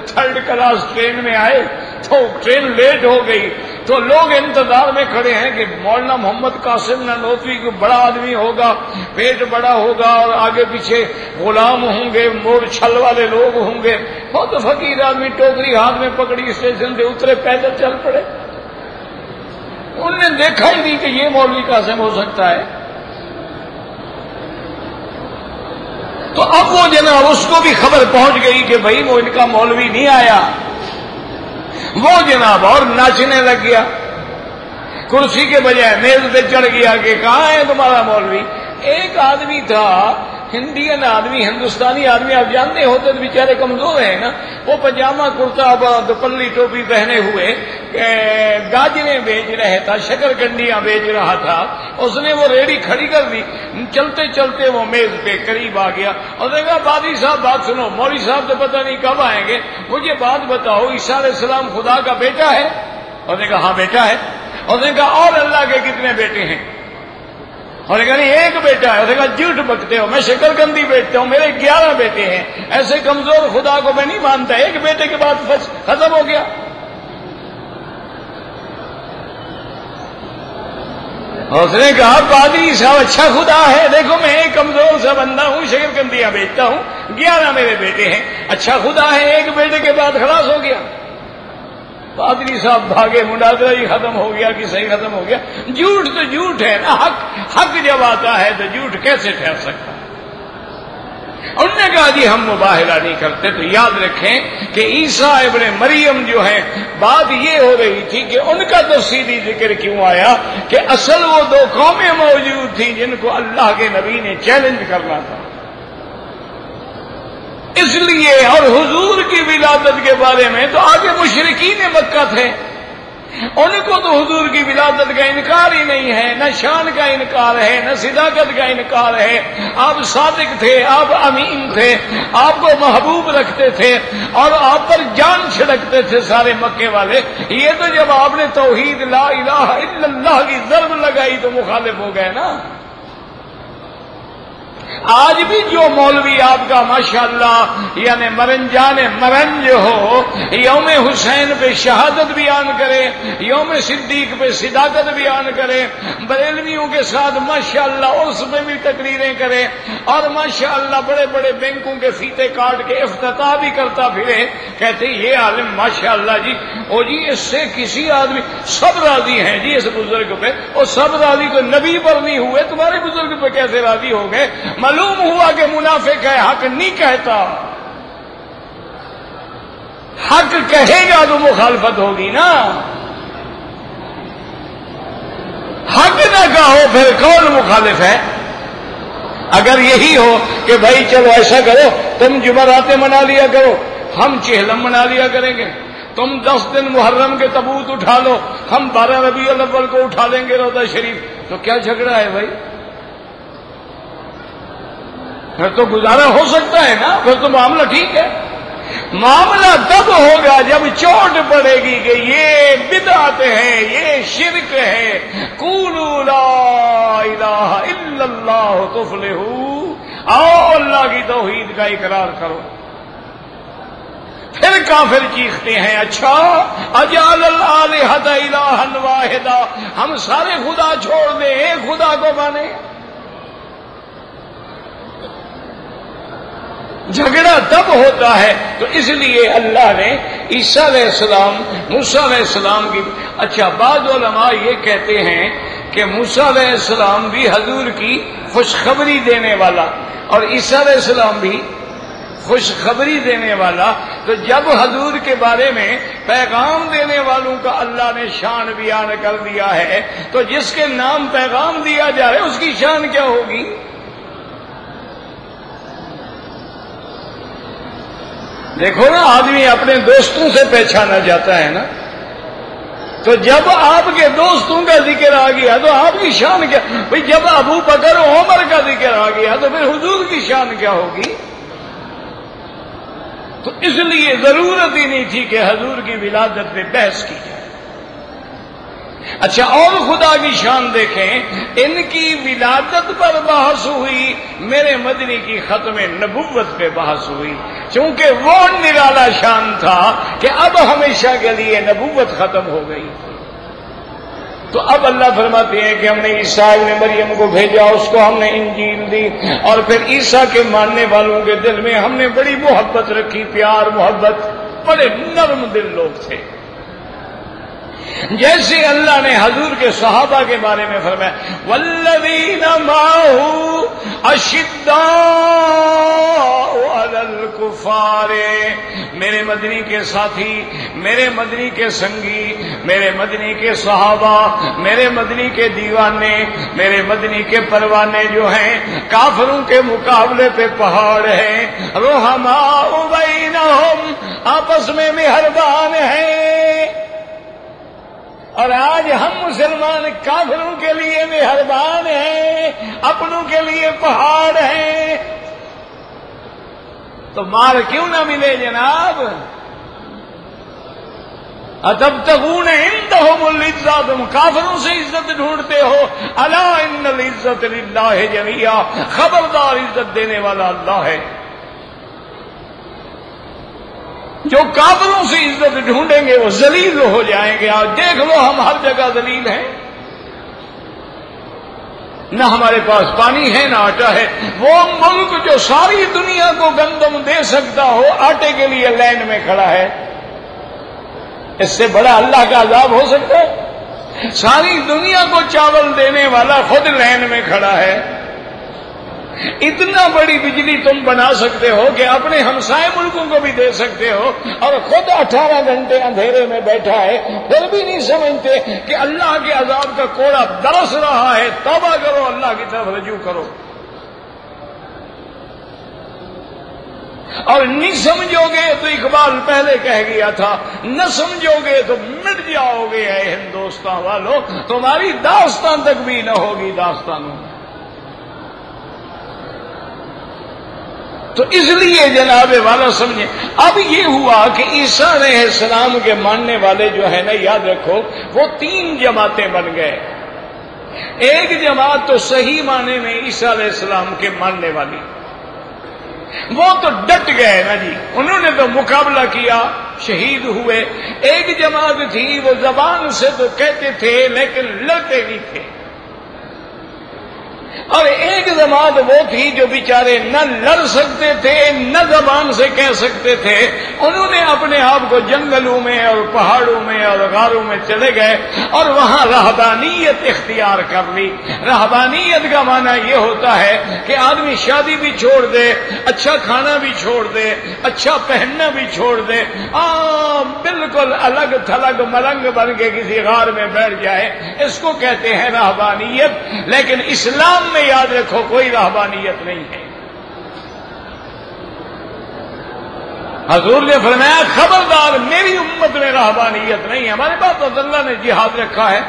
تھرڈ کلاس ٹرین میں آئے تو ٹرین لیٹ ہو گئی، تو لوگ انتظار میں کھڑے ہیں کہ مولانا محمد قاسم نانوتوی کو بڑا آدمی ہوگا، پیٹ بڑا ہوگا اور آگے پیچھے غلام ہوں گے، مور چھل والے لوگ ہوں گے۔ بہت فقیر آدمی ٹوکری ہاتھ میں پکڑی اسٹیشن سے اترے، پیدل چل پڑے۔ انہوں نے دیکھا ہی نہیں کہ یہ مولوی قاسم ہو سکتا ہے۔ تو اب وہ جناب اس کو بھی خبر پہنچ گئی کہ بھائی وہ ان کا مولوی نہیں آیا، وہ جناب اور ناچنے لگ گیا، کرسی کے بجائے میز پہ چڑھ گیا کہ کہاں ہے تمہارا مولوی؟ ایک آدمی تھا، انڈین آدمی، ہندوستانی آدمی، آپ جانتے ہوتے تو بیچارے کمزور ہیں نا، وہ پاجامہ کرتا دوپلی ٹوپی پہنے ہوئے گاجریں بیچ رہا تھا، شکرکنڈیاں بیچ رہا تھا۔ اس نے وہ ریڑھی کھڑی کر دی، چلتے چلتے وہ میز پہ قریب آ گیا اور دیکھا پادری صاحب بات سنو، مولوی صاحب تو پتہ نہیں کب آئیں گے، مجھے بات بتاؤ عیسیٰ علیہ السلام خدا کا بیٹا ہے؟ اور نے کہا ہاں بیٹا ہے۔ اور نے کہا اور اللہ کے کتنے بیٹے ہیں؟ اور نے کہا نہیں ایک بیٹا ہے۔ اور نے کہا جھوٹ بکتے ہو، میں شکرکندی بیچتا ہوں، میرے 11 بیٹے ہیں، ایسے کمزور خدا کو میں نہیں مانتا، ایک بیٹے کے بعد ختم ہو گیا۔ اور اس نے کہا پادری صاحب اچھا خدا ہے، دیکھو میں ایک کمزور سا بندہ ہوں، شکرکندیاں بیچتا ہوں، 11 میرے بیٹے ہیں، اچھا خدا ہے، ایک بیٹے کے بعد خلاص ہو گیا۔ پادری صاحب بھاگے، مناظرہ ہی ختم ہو گیا کہ صحیح ختم ہو گیا۔ جھوٹ تو جھوٹ ہے نا، حق جب آتا ہے تو جھوٹ کیسے ٹھہر سکتا ہے؟ انہوں نے کہا جی ہم مباہلہ نہیں کرتے۔ تو یاد رکھیں کہ عیسیٰ ابن مریم جو ہے، بات یہ ہو رہی تھی کہ ان کا تفصیلی ذکر کیوں آیا کہ اصل وہ 2 قومیں موجود تھیں جن کو اللہ کے نبی نے چیلنج کرنا تھا، اس لیے۔ اور حضور کی ولادت کے بارے میں تو آگے مشرکین مکہ تھے، ان کو تو حضور کی ولادت کا انکار ہی نہیں ہے، نہ شان کا انکار ہے، نہ صداقت کا انکار ہے۔ آپ صادق تھے، آپ امین تھے، آپ کو محبوب رکھتے تھے اور آپ پر جان چھڑکتے تھے سارے مکے والے۔ یہ تو جب آپ نے توحید لا الہ الا اللہ کی ضرب لگائی تو مخالف ہو گئے نا۔ آج بھی جو مولوی آپ کا ماشاءاللہ یعنی مرنجان مرنج ہو، یوم حسین پہ شہادت بیان کرے، یوم صدیق پہ صداقت بیان کرے، بریلویوں کے ساتھ ماشاءاللہ عرس پہ بھی تقریریں کرے، اور ماشاءاللہ بڑے بڑے بینکوں کے فیتے کاٹ کے افتتاح بھی کرتا پھرے، کہتے یہ عالم ماشاءاللہ جی، او جی اس سے کسی آدمی سب راضی ہیں جی اس بزرگ پہ، اور سب راضی تو نبی پر نہیں ہوئے، تمہارے بزرگ پہ کیسے راضی ہو گئے؟ معلوم ہوا کہ منافق ہے، حق نہیں کہتا۔ حق کہے گا تو مخالفت ہوگی نا، حق نہ کہو پھر کون مخالف ہے؟ اگر یہی ہو کہ بھائی چلو ایسا کرو، تم جمعراتیں منا لیا کرو، ہم چہلم منا لیا کریں گے، تم 10 دن محرم کے تابوت اٹھا لو، ہم 12 ربیع الاول کو اٹھا لیں گے روضہ شریف، تو کیا جھگڑا ہے بھائی؟ پھر تو گزارا ہو سکتا ہے نا، پھر تو معاملہ ٹھیک ہے۔ معاملہ تب ہوگا جب چوٹ پڑے گی کہ یہ بدعت ہے، یہ شرک ہے۔ قولوا لا الہ الا اللہ تفلحوا، آؤ اللہ کی توحید کا اقرار کرو۔ پھر کافر چیختے ہیں اچھا اجعل الآلہۃ الہا واحدا، ہم سارے خدا چھوڑ دیں، ایک خدا کو مانیں۔ جھگڑا تب ہوتا ہے، تو اس لیے اللہ نے عیسیٰ علیہ السلام، موسیٰ علیہ السلام کی، اچھا بعض علماء یہ کہتے ہیں کہ موسیٰ علیہ السلام بھی حضور کی خوشخبری دینے والا اور عیسیٰ علیہ السلام بھی خوشخبری دینے والا، تو جب حضور کے بارے میں پیغام دینے والوں کا اللہ نے شان بیان کر دیا ہے، تو جس کے نام پیغام دیا جا رہا ہے اس کی شان کیا ہوگی؟ دیکھو نا، آدمی اپنے دوستوں سے پہچانا جاتا ہے نا، تو جب آپ کے دوستوں کا ذکر آ گیا تو آپ کی شان کیا؟ بھئی جب ابو بکر و عمر کا ذکر آ گیا تو پھر حضور کی شان کیا ہوگی؟ تو اس لیے ضرورت ہی نہیں تھی کہ حضور کی ولادت پہ بحث کی جائے۔ اچھا اور خدا کی شان دیکھیں، ان کی ولادت پر بحث ہوئی، میرے مدنی کی ختم نبوت پہ بحث ہوئی، چونکہ وہ نرالا شان تھا کہ اب ہمیشہ کے لیے نبوت ختم ہو گئی۔ تو اب اللہ فرماتے ہیں کہ ہم نے عیسیٰ ابن مریم کو بھیجا، اس کو ہم نے انجیل دی، اور پھر عیسیٰ کے ماننے والوں کے دل میں ہم نے بڑی محبت رکھی، پیار محبت، بڑے نرم دل لوگ تھے۔ جیسے اللہ نے حضور کے صحابہ کے بارے میں فرمایا والذین معہ اشداء علی الکفار، میرے مدنی کے ساتھی، میرے مدنی کے سنگی، میرے مدنی کے صحابہ، میرے مدنی کے دیوانے، میرے مدنی کے پروانے جو ہیں کافروں کے مقابلے پہ پہاڑ ہیں، رحماء بینہم، آپس میں مہربان ہیں۔ اور آج ہم مسلمان کافروں کے لیے مہربان ہیں، اپنوں کے لیے پہاڑ ہیں، تو مار کیوں نہ ملے جناب؟ اتبتغون عندهم العزة، تم کافروں سے عزت ڈھونڈتے ہو، الا ان العزت للہ جميعا، خبردار عزت دینے والا اللہ ہے۔ جو کافروں سے عزت ڈھونڈیں گے وہ ذلیل ہو جائیں گے۔ اور دیکھ لو ہم ہر جگہ ذلیل ہیں، نہ ہمارے پاس پانی ہے نہ آٹا ہے۔ وہ ملک جو ساری دنیا کو گندم دے سکتا ہو آٹے کے لیے لائن میں کھڑا ہے، اس سے بڑا اللہ کا عذاب ہو سکتا ہے؟ ساری دنیا کو چاول دینے والا خود لائن میں کھڑا ہے۔ اتنا بڑی بجلی تم بنا سکتے ہو کہ اپنے ہمسائے ملکوں کو بھی دے سکتے ہو، اور خود 18 گھنٹے اندھیرے میں بیٹھا ہے، پھر بھی نہیں سمجھتے کہ اللہ کے عذاب کا کوڑا برس رہا ہے، توبہ کرو، اللہ کی طرف رجوع کرو۔ اور نہیں سمجھو گے تو اقبال پہلے کہہ گیا تھا، نہ سمجھو گے تو مٹ جاؤ گے اے ہندوستان والو، تمہاری داستان تک بھی نہ ہوگی داستانوں۔ تو اس لیے جناب والا سمجھیں، اب یہ ہوا کہ عیسیٰ علیہ السلام کے ماننے والے جو ہے نا، یاد رکھو وہ 3 جماعتیں بن گئے۔ ایک جماعت تو صحیح معنی میں عیسیٰ علیہ السلام کے ماننے والی، وہ تو ڈٹ گئے نا جی، انہوں نے تو مقابلہ کیا، شہید ہوئے۔ ایک جماعت تھی وہ زبان سے تو کہتے تھے لیکن لڑتے نہیں تھے۔ اور ایک جماعت وہ تھی جو بیچارے نہ لڑ سکتے تھے نہ زبان سے کہہ سکتے تھے، انہوں نے اپنے آپ کو جنگلوں میں اور پہاڑوں میں اور غاروں میں چلے گئے اور وہاں رہبانیت اختیار کر لی۔ رہبانیت کا معنی یہ ہوتا ہے کہ آدمی شادی بھی چھوڑ دے، اچھا کھانا بھی چھوڑ دے، اچھا پہننا بھی چھوڑ دے، بالکل الگ تھلگ ملنگ بن کے کسی غار میں بیٹھ جائے، اس کو کہتے ہیں رہبانیت۔ لیکن اسلام میں یاد رکھو کوئی رہبانیت نہیں ہے۔ حضور نے فرمایا خبردار میری امت میں رہبانیت نہیں ہے۔ ہمارے پاس تو اللہ نے جہاد رکھا ہے۔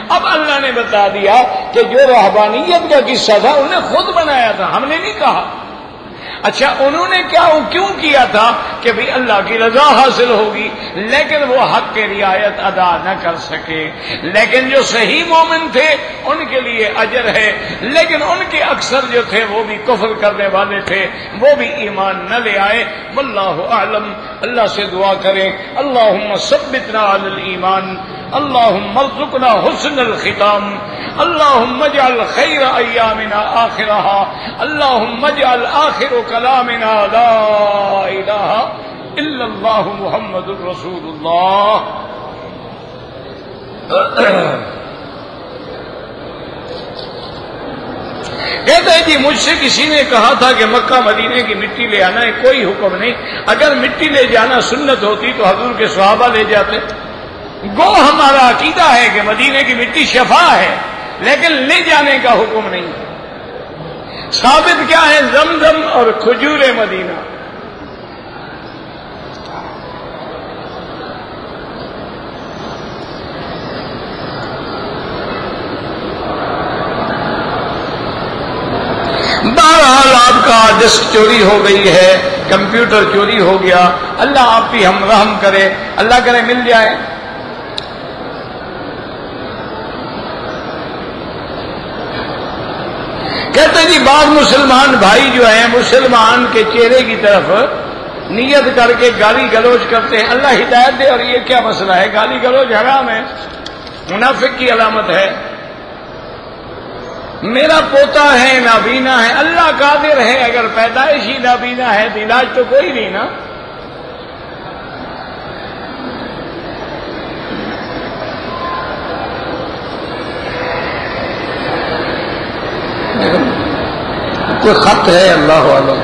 اب اللہ نے بتا دیا کہ جو رہبانیت کا قصہ تھا انہوں نے خود بنایا تھا، ہم نے نہیں کہا۔ اچھا انہوں نے کیوں کیا تھا کہ بھی اللہ کی رضا حاصل ہوگی، لیکن وہ حق کی رعایت ادا نہ کر سکے۔ لیکن جو صحیح مومن تھے ان کے لیے اجر ہے، لیکن ان کے اکثر جو تھے وہ بھی کفر کرنے والے تھے، وہ بھی ایمان نہ لے آئے۔ واللہ اعلم۔ اللہ سے دعا کریں اللہم ثبتنا علی الایمان، اللہم ارزقنا حسن الختام، اللہم اجعل خیر ایامنا آخرہا، اللہم اجعل آخر کلامنا لا الہ الا اللہ محمد الرسول اللہ۔ کہتے ہیں جی مجھ سے کسی نے کہا تھا کہ مکہ مدینے کی مٹی لے آنا ہے، کوئی حکم نہیں، اگر مٹی لے جانا سنت ہوتی تو حضور کے صحابہ لے جاتے۔ گو ہمارا عقیدہ ہے کہ مدینے کی مٹی شفا ہے، لیکن لے جانے کا حکم نہیں۔ ثابت کیا ہے؟ زمزم اور کھجور مدینہ۔ بہرحال آپ کا ڈسک چوری ہو گئی ہے، کمپیوٹر چوری ہو گیا، اللہ آپ بھی ہم رحم کرے، اللہ کرے مل جائے۔ کہتے ہیں جی بعض مسلمان بھائی جو ہیں مسلمان کے چہرے کی طرف نیت کر کے گالی گلوچ کرتے ہیں، اللہ ہدایت دے۔ اور یہ کیا مسئلہ ہے؟ گالی گلوچ حرام ہے، منافق کی علامت ہے۔ میرا پوتا ہے نابینا ہے، اللہ قادر ہے، اگر پیدائشی نابینا ہے تو علاج تو کوئی نہیں نا۔ کوئی خط ہے اللہ عالم۔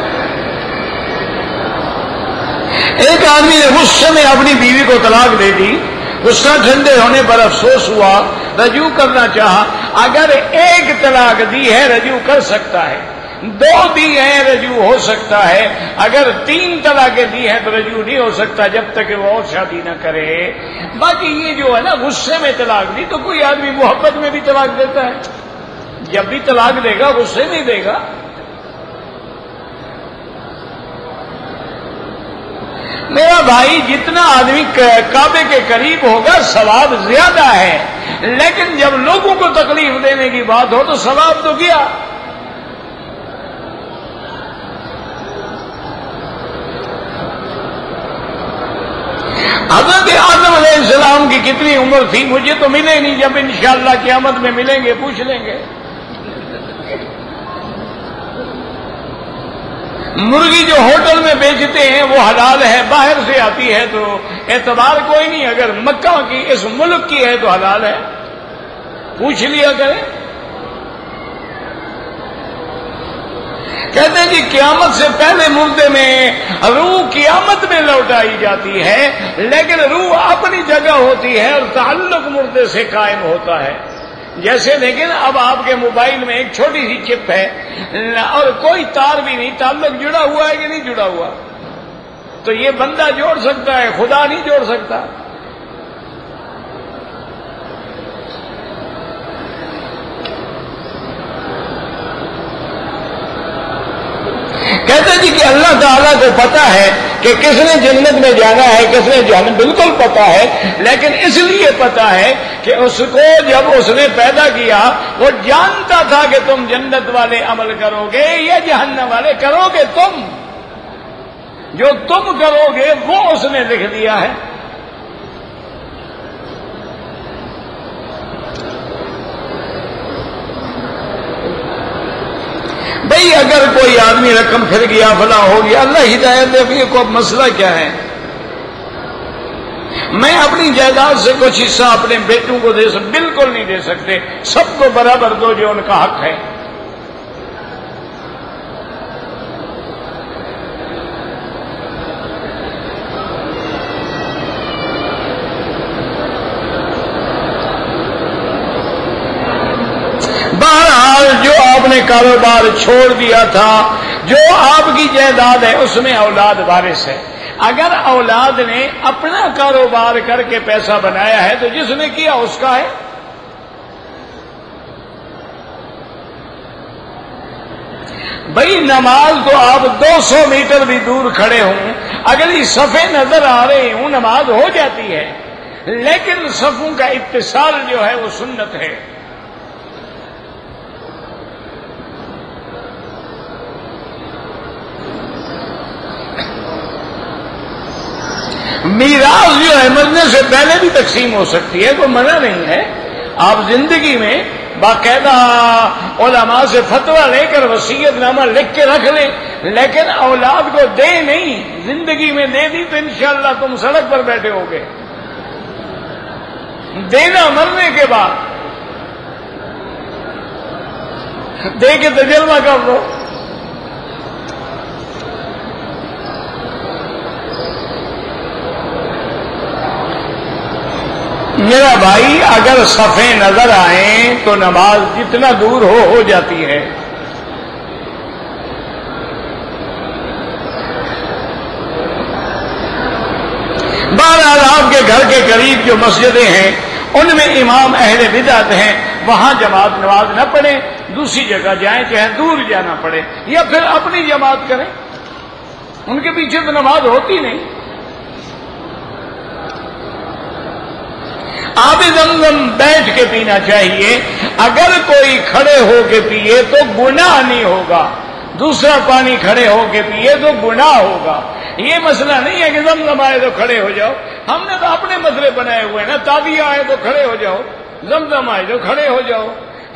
ایک آدمی نے غصے میں اپنی بیوی کو طلاق دے دی، غصہ ٹھنڈے ہونے پر افسوس ہوا، رجوع کرنا چاہا۔ اگر ایک طلاق دی ہے رجوع کر سکتا ہے، دو دی ہیں رجوع ہو سکتا ہے، اگر 3 طلاقیں دی ہیں تو رجوع نہیں ہو سکتا جب تک کہ وہ اور شادی نہ کرے۔ باقی یہ جو ہے نا غصے میں طلاق دی، تو کوئی آدمی محبت میں بھی طلاق دیتا ہے، جب بھی طلاق دے گا غصے میں دے گا۔ میرا بھائی جتنا آدمی کعبے کے قریب ہوگا ثواب زیادہ ہے، لیکن جب لوگوں کو تکلیف دینے کی بات ہو تو ثواب تو کیا۔ حضرت آدم علیہ السلام کی کتنی عمر تھی؟ مجھے تو ملے نہیں، جب انشاءاللہ قیامت میں ملیں گے پوچھ لیں گے۔ مرغی جو ہوٹل میں بیچتے ہیں وہ حلال ہے، باہر سے آتی ہے تو اعتبار کوئی نہیں، اگر مکہ کی اس ملک کی ہے تو حلال ہے، پوچھ لیا کریں۔ کہتے ہیں جی قیامت سے پہلے مردے میں روح قیامت میں لوٹائی جاتی ہے، لیکن روح اپنی جگہ ہوتی ہے اور تعلق مردے سے قائم ہوتا ہے۔ جیسے لیکن اب آپ کے موبائل میں ایک چھوٹی سی چپ ہے اور کوئی تار بھی نہیں، تعلق جڑا ہوا ہے کہ نہیں جڑا ہوا؟ تو یہ بندہ جوڑ سکتا ہے، خدا نہیں جوڑ سکتا۔ کہتے جی کہ اللہ تعالیٰ کو پتا ہے کہ کس نے جنت میں جانا ہے کس نے جہنم، بالکل پتا ہے، لیکن اس لیے پتا ہے کہ اس کو جب اس نے پیدا کیا وہ جانتا تھا کہ تم جنت والے عمل کرو گے یا جہنم والے کرو گے، تم جو تم کرو گے وہ اس نے لکھ دیا ہے۔ بھئی اگر کوئی آدمی رقم پھر گیا فلاں ہو گیا، اللہ ہدایت دے، پھر کو مسئلہ کیا ہے؟ میں اپنی جائیداد سے کچھ حصہ اپنے بیٹوں کو دے سکتا، بالکل نہیں دے سکتے، سب کو برابر دو جو ان کا حق ہے۔ بہرحال جو آپ نے کاروبار چھوڑ دیا تھا، جو آپ کی جائیداد ہے اس میں اولاد وارث ہے۔ اگر اولاد نے اپنا کاروبار کر کے پیسہ بنایا ہے تو جس نے کیا اس کا ہے۔ بھئی نماز تو آپ 200 میٹر بھی دور کھڑے ہوں، اگلی صفیں نظر آ رہی ہوں، نماز ہو جاتی ہے، لیکن صفوں کا اتصال جو ہے وہ سنت ہے۔ میراث جو ہے مرنے سے پہلے بھی تقسیم ہو سکتی ہے، کوئی منع نہیں ہے۔ آپ زندگی میں باقاعدہ علماء سے فتویٰ لے کر وصیت نامہ لکھ کے رکھ لیں، لیکن اولاد کو دے نہیں، زندگی میں دے دی تو انشاءاللہ تم سڑک پر بیٹھے ہوگے، دینا مرنے کے بعد، دے کے تجربہ کر لو۔ میرا بھائی اگر صفیں نظر آئیں تو نماز جتنا دور ہو جاتی ہے۔ بہرحال آپ کے گھر کے قریب جو مسجدیں ہیں ان میں امام اہل بدعت ہیں، وہاں جماعت نماز نہ پڑھیں، دوسری جگہ جائیں، چاہے دور جانا پڑے، یا پھر اپنی جماعت کریں، ان کے پیچھے تو نماز ہوتی نہیں۔ آب زمزم بیٹھ کے پینا چاہیے، اگر کوئی کھڑے ہو کے پیے تو گناہ نہیں ہوگا، دوسرا پانی کھڑے ہو کے پیے تو گناہ ہوگا۔ یہ مسئلہ نہیں ہے کہ زمزم آئے تو کھڑے ہو جاؤ، ہم نے تو اپنے مسئلے بنائے ہوئے نا، تابیہ آئے تو کھڑے ہو جاؤ، زمزم آئے تو کھڑے ہو جاؤ،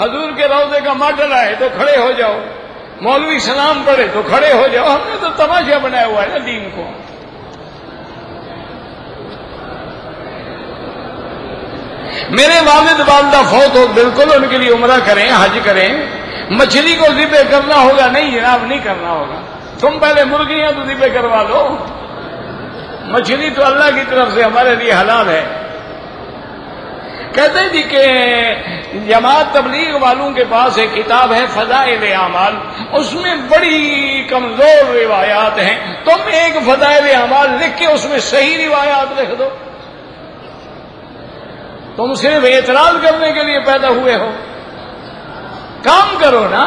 حضور کے روضے کا ماڈل آئے تو کھڑے ہو جاؤ، مولوی سلام پڑھے تو کھڑے ہو جاؤ، ہم نے تو تماشا بنایا ہوا ہے نا دین کو۔ میرے والد والدہ فوت ہو، بالکل ان کے لیے عمرہ کریں، حج کریں، مچھلی کو ذبح کرنا ہوگا؟ نہیں جناب، نہیں کرنا ہوگا، تم پہلے مرغیاں تو ذبح کروا لو، مچھلی تو اللہ کی طرف سے ہمارے لیے حلال ہے۔ کہتے جی کہ جماعت تبلیغ والوں کے پاس ایک کتاب ہے فضائل اعمال، اس میں بڑی کمزور روایات ہیں، تم ایک فضائل اعمال لکھ کے اس میں صحیح روایات لکھ دو، تم صرف اعتراض کرنے کے لیے پیدا ہوئے ہو، کام کرو نا۔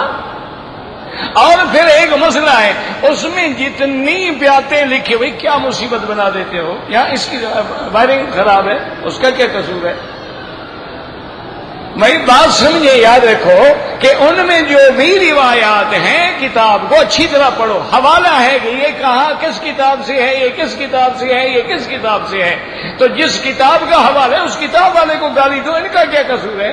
اور پھر ایک مسئلہ ہے، اس میں جتنی باتیں لکھی ہوئی کیا مصیبت بنا دیتے ہو، یا اس کی وائرنگ خراب ہے، اس کا کیا قصور ہے؟ میری بات سمجھے، یاد رکھو کہ ان میں جو بھی روایات ہیں کتاب کو اچھی طرح پڑھو، حوالہ ہے کہ یہ کہاں کس کتاب سے ہے، یہ کس کتاب سے ہے، یہ کس کتاب سے ہے، تو جس کتاب کا حوالہ ہے اس کتاب والے کو گالی دو، ان کا کیا قصور ہے؟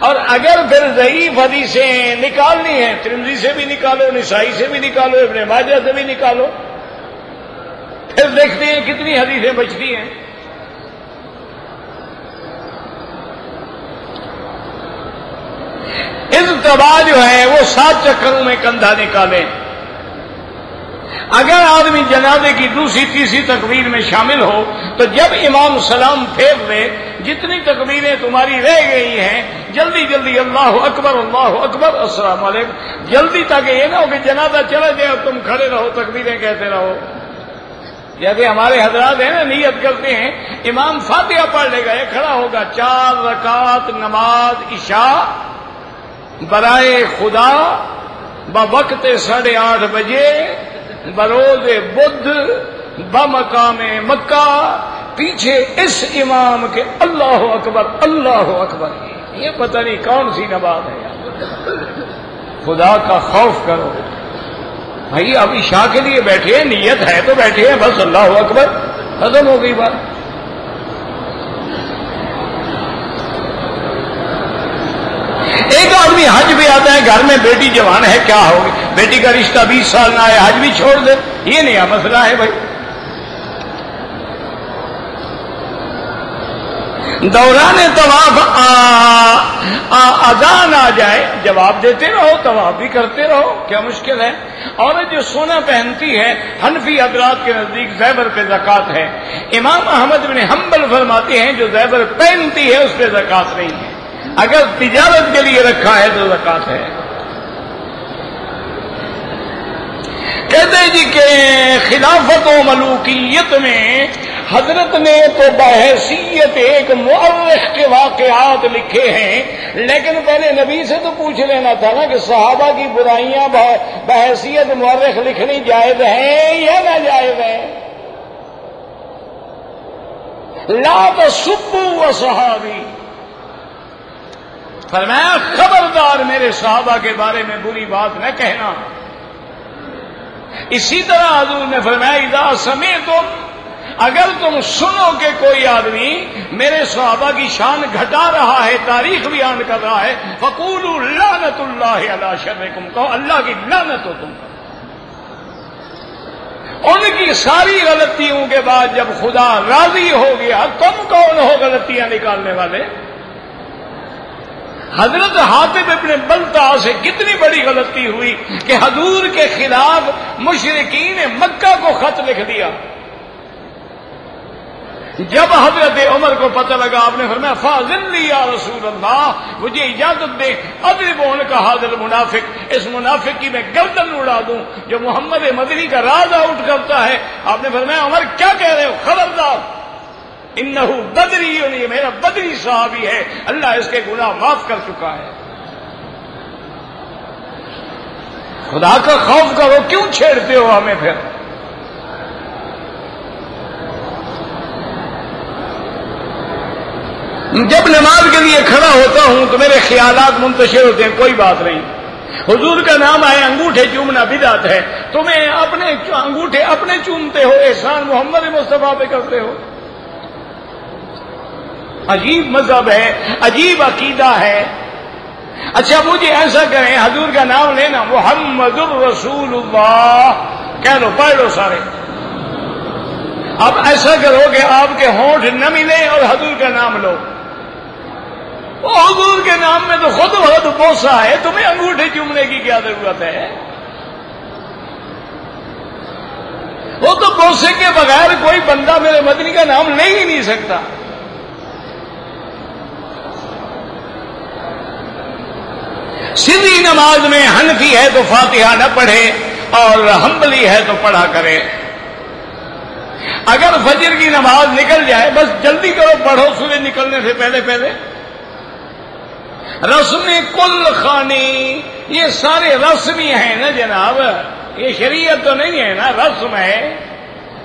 اور اگر پھر ضعیف حدیثیں نکالنی ہیں، ترمذی سے بھی نکالو، نسائی سے بھی نکالو، ابن ماجہ سے بھی نکالو، پھر دیکھتے ہیں کتنی حدیثیں بچتی ہیں۔ اتباع جو ہے وہ 7 چکروں میں کندھا نکالیں۔ اگر آدمی جنازے کی دوسری تیسری تکبیر میں شامل ہو تو جب امام سلام پھیر لے، جتنی تکبیریں تمہاری رہ گئی ہیں جلدی جلدی اللہ اکبر السلام علیکم، جلدی تاکہ یہ نہ ہو کہ جنازہ چلا جائے اور تم کھڑے رہو تکبیریں کہتے رہو۔ جیسے ہمارے حضرات ہیں نا، نیت کرتے ہیں امام فاتحہ پڑھ لے گا، یہ کھڑا ہوگا، 4 رکعت نماز عشاء برائے خدا بوقت 8:30 بجے بروز بدھ بمقام مکہ، پیچھے اس امام کے اللہ اکبر اللہ اکبر۔ یہ پتہ نہیں کون سی نماز ہے یار، خدا کا خوف کرو بھائی، اب عشاء کے لیے بیٹھے ہیں، نیت ہے تو بیٹھے ہیں، بس اللہ اکبر، ختم ہو گئی بات۔ ایک آدمی آدمی حج بھی آتا ہے، گھر میں بیٹی جوان ہے، کیا ہوگی، بیٹی کا رشتہ 20 سال نہ آئے حج بھی چھوڑ دے، یہ نیا مسئلہ ہے بھائی۔ دوران طواف اذان آ جائے جواب دیتے رہو، طواف بھی کرتے رہو، کیا مشکل ہے۔ عورت جو سونا پہنتی ہے حنفی حضرات کے نزدیک زیور پہ زکوٰۃ ہے، امام احمد بن حنبل فرماتے ہیں جو زیور پہنتی ہے اس پہ زکوٰۃ نہیں ہے، اگر تجارت کے لیے رکھا ہے تو زکوٰۃ ہے۔ کہتے ہیں جی کہ خلافت و ملوکیت میں حضرت نے تو بحیثیت ایک مورخ کے واقعات لکھے ہیں، لیکن پہلے نبی سے تو پوچھ لینا تھا نا کہ صحابہ کی برائیاں بحیثیت مورخ لکھنی جائز ہیں یا ناجائز ہیں۔ لا تسبوا اصحابی، فرمایا خبردار میرے صحابہ کے بارے میں بری بات نہ کہنا۔ اسی طرح حضور نے فرمایا اذا سمعتم، اگر تم سنو کہ کوئی آدمی میرے صحابہ کی شان گھٹا رہا ہے، تاریخ بیان کر رہا ہے، فقولوا لعنت اللہ علی شرکم، کہو اللہ کی لعنت ہو تم پر۔ ان کی ساری غلطیوں کے بعد جب خدا راضی ہو گیا، تم کون ہو غلطیاں نکالنے والے؟ حضرت حاتب ابن بلتع سے کتنی بڑی غلطی ہوئی کہ حضور کے خلاف مشرکین مکہ کو خط لکھ دیا۔ جب حضرت عمر کو پتہ لگا، آپ نے فرمایا فاذن لی یا رسول اللہ، مجھے اجازت دے اضرب عنق ھذا المنافق، اس منافق کی میں گردن اڑا دوں جو محمد مدنی کا راز آؤٹ کرتا ہے۔ آپ نے فرمایا عمر کیا کہہ رہے ہو، خبردار، انہو بدری، یہ میرا بدری صحابی ہے، اللہ اس کے گناہ معاف کر چکا ہے۔ خدا کا خوف کرو، کیوں چھیڑتے ہو ہمیں پھر؟ جب نماز کے لیے کھڑا ہوتا ہوں تو میرے خیالات منتشر ہوتے ہیں، کوئی بات نہیں، حضور کا نام آئے، انگوٹھے چومنا بدعت ہے، تمہیں اپنے انگوٹھے اپنے چومتے ہو، احسان محمد مصطفیٰ پہ کرتے ہو۔ عجیب مذہب ہے، عجیب عقیدہ ہے۔ اچھا مجھے ایسا کریں، حضور کا نام لینا محمد الرسول اللہ کہہ لو، پڑھ لو سارے۔ اب ایسا کرو کہ آپ کے ہونٹ نہ ملے اور حضور کا نام لو۔ وہ حضور کے نام میں تو خود بہت بوسہ ہے، تمہیں انگوٹھے چومنے کی کیا ضرورت ہے؟ وہ تو بوسے کے بغیر کوئی بندہ میرے مدنی کا نام لے ہی نہیں سکتا۔ سیدھی نماز میں حنفی ہے تو فاتحہ نہ پڑھے اور حنبلی ہے تو پڑھا کرے۔ اگر فجر کی نماز نکل جائے بس جلدی کرو، پڑھو سورج نکلنے سے پہلے پہلے۔ رسم کل خانی، یہ سارے رسمی ہیں نا جناب، یہ شریعت تو نہیں ہے نا، رسم ہے۔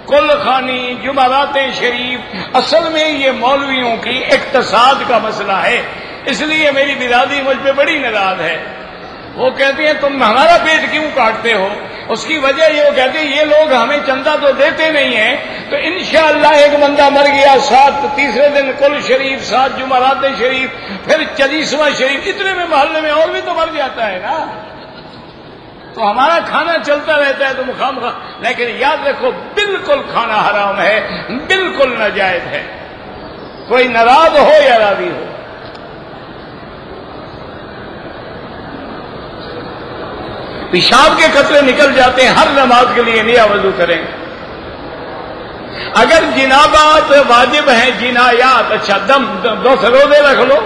کل خانی، جمعرات شریف، اصل میں یہ مولویوں کی اقتصاد کا مسئلہ ہے، اس لیے میری برادری مجھ پہ بڑی ناراض ہے۔ وہ کہتے ہیں تم ہمارا پیٹ کیوں کاٹتے ہو؟ اس کی وجہ یہ، وہ کہتے ہیں یہ لوگ ہمیں چندہ تو دیتے نہیں ہیں، تو انشاءاللہ ایک بندہ مر گیا، 7 تیسرے دن کل شریف، 7 جمعرات شریف، پھر 40واں شریف، اتنے میں محلے میں اور بھی تو مر جاتا ہے نا، تو ہمارا کھانا چلتا رہتا ہے تو مخامخ۔ لیکن یاد رکھو بالکل کھانا حرام ہے، بالکل ناجائز ہے، کوئی ناراض ہو یا راضی ہو۔ پیشاب کے قطرے نکل جاتے ہیں، ہر نماز کے لیے نیا وضو کریں۔ اگر جنابات واجب ہیں، جنایات، اچھا دم 2 روزے رکھ لو،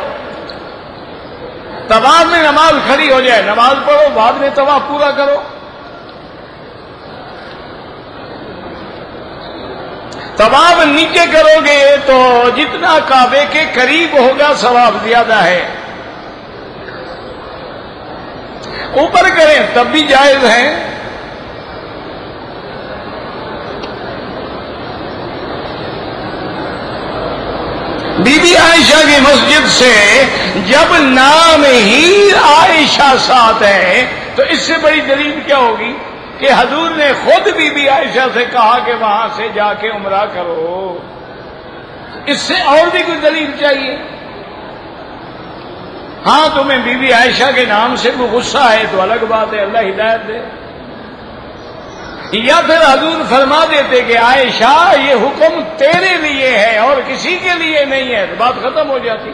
طواف میں نماز کھڑی ہو جائے نماز پڑھو، بعد میں طواف پورا کرو۔ طواف نیچے کرو گے تو جتنا کعبے کے قریب ہوگا ثواب زیادہ ہے، اوپر کریں تب بھی جائز ہے۔ بی بی عائشہ کی مسجد سے جب نام ہی عائشہ ساتھ ہے تو اس سے بڑی دلیل کیا ہوگی کہ حضور نے خود بی بی عائشہ سے کہا کہ وہاں سے جا کے عمرہ کرو، اس سے اور بھی کوئی دلیل چاہیے؟ ہاں تمہیں بی بی عائشہ کے نام سے وہ غصہ ہے تو الگ بات ہے، اللہ ہدایت دے۔ یا پھر حضور فرما دیتے کہ عائشہ یہ حکم تیرے لیے ہے اور کسی کے لیے نہیں ہے، تو بات ختم ہو جاتی۔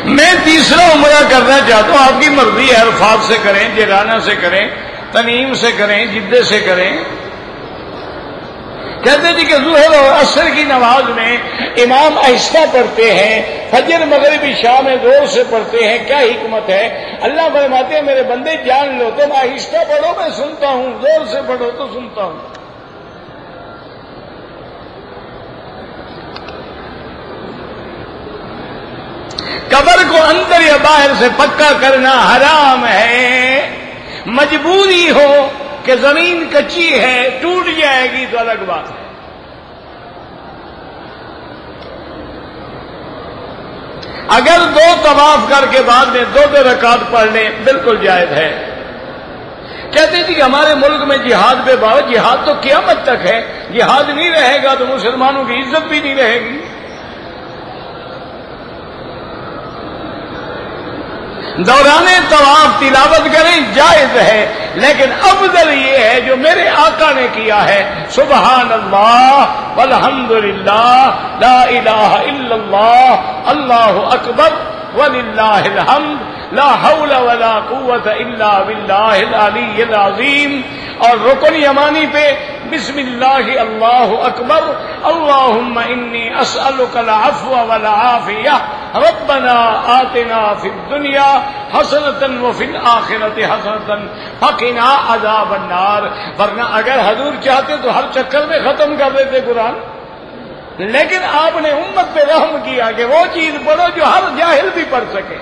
میں تیسرا عمرہ کرنا چاہتا ہوں، آپ کی مرضی ہے، عرفات سے کریں، جیرانہ سے کریں، تنعیم سے کریں، جدے سے کریں۔ کہتے تھے کہ ظہر اور عصر کی نماز میں امام آہستہ پڑھتے ہیں، فجر مغرب عشاء میں زور سے پڑھتے ہیں، کیا حکمت ہے؟ اللہ فرماتے ہیں میرے بندے جان لو، تم آہستہ پڑھو میں سنتا ہوں، زور سے پڑھو تو سنتا ہوں۔ قبر کو اندر یا باہر سے پکا کرنا حرام ہے، مجبوری ہو کہ زمین کچی ہے ٹوٹ جائے گی تو الگ بات ہے۔ اگر دو طواف کر کے بعد میں دو رکعت پڑھ لیں بالکل جائز ہے۔ کہتے تھے کہ ہمارے ملک میں جہاد پہ باو، جہاد تو قیامت تک ہے، جہاد نہیں رہے گا تو مسلمانوں کی عزت بھی نہیں رہے گی۔ دوران طواف تلاوت کریں جائز ہے، لیکن افضل یہ ہے جو میرے آقا نے کیا ہے، سبحان اللہ والحمد للہ لا الہ الا اللہ اللہ اکبر وللہ الحمد لا حول ولا قوت الا باللہ العلی العظیم، اور رکن یمانی پہ بسم اللہ اللہ اکبر اللہم انی اسألک العفو والعافیہ ربنا آتنا فی الدنیا حسنۃ وفی الآخرۃ حسنۃ وقنا عذاب النار۔ ورنہ اگر حضور چاہتے تو ہر چکر میں ختم کر دیتے قرآن، لیکن آپ نے امت پہ رحم کیا کہ وہ چیز پڑھو جو ہر جاہل بھی پڑھ سکے،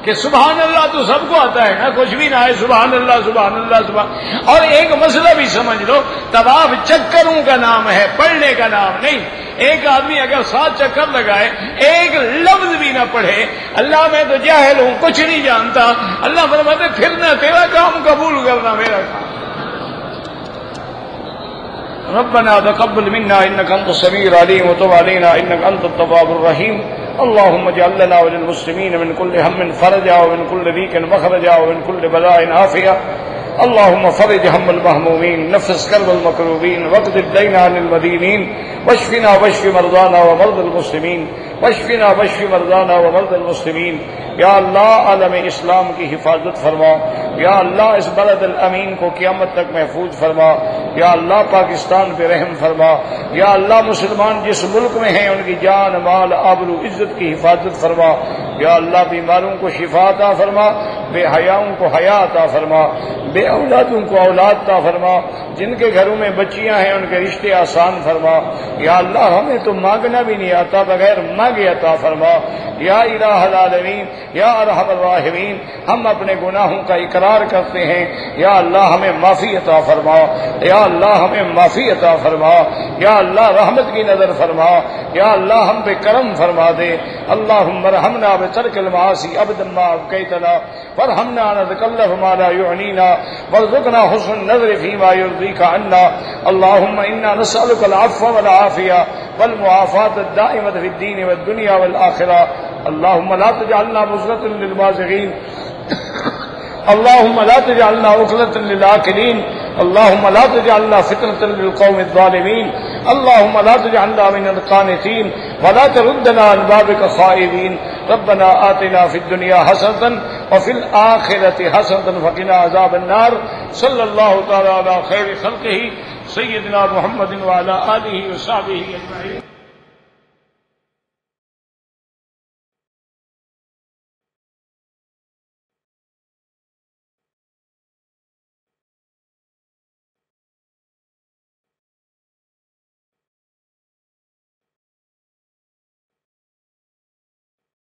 کہ سبحان اللہ تو سب کو آتا ہے نا، کچھ بھی نہ آئے سبحان اللہ سبحان اللہ سبحان۔ اور ایک مسئلہ بھی سمجھ لو، طواف چکروں کا نام ہے، پڑھنے کا نام نہیں۔ ایک آدمی اگر 7 چکر لگائے ایک لفظ بھی نہ پڑھے، اللہ میں تو جاہل ہوں کچھ نہیں جانتا، اللہ فرماتے پھر نہ تیرا کام قبول کرنا میرا کام۔ ربنا تقبل منا انك انت السميع العليم وتب علينا انك انت التواب الرحيم اللهم اجعل لنا وللمسلمين من كل هم فرجا ومن كل ضيق مخرجا ومن كل بلاء عافية اللهم فرج هم المهمومين، نفس كرب المكروبين، واقض الدين عن المدينين، واشفنا واشف مرضانا ومرضى المسلمين، واشفنا واشف مرضانا ومرضى المسلمين۔ یا اللہ عالم اسلام کی حفاظت فرما، یا اللہ اس بلد الامین کو قیامت تک محفوظ فرما، یا اللہ پاکستان پہ رحم فرما، یا اللہ مسلمان جس ملک میں ہیں ان کی جان مال آبرو عزت کی حفاظت فرما، یا اللہ بیماروں کو شفا عطا فرما، بے حیاؤں کو حیا عطا فرما، بے اولادوں کو اولاد عطا فرما، جن کے گھروں میں بچیاں ہیں ان کے رشتے آسان فرما، یا اللہ ہمیں تو مانگنا بھی نہیں آتا بغیر مانگے عطا فرما، یا الہ العالمین یا ارحم الراحمین۔ ہم اپنے گناہوں کا اقرار کرتے ہیں، یا اللہ ہمیں معافی عطا فرما، یا اللہ ہمیں معافی عطا فرما، یا اللہ رحمت کی نظر فرما، یا اللہ ہم پہ کرم فرما دے۔ اللہم ارحمنا بترک المعاصی ابدا ما ابقیتنا وارحمنا نتکلف ما لا یعنینا وارزقنا حسن النظر فیما یرضیک عنا۔ اللہم انا نسألک العفو والعافیہ والمعافاة الدائمة في الدین والدنیا والآخرہ۔ اللہم لا تجعلنا مزرة للمازغین، اللہم لا تجعلنا عقلة للآکلین، اللہم لا تجعلنا فتنة للقوم الظالمین، اللہم لا تجعلنا من القانتین ولا تردنا عن بابك خائبین۔ ربنا آتنا في الدنيا حسنة وفي الآخرة حسنة وقنا عذاب النار۔ صلی اللہ تعالی علی خیر خلقہ سیدنا محمد وعلى آلہ وصحبہ اجمعین۔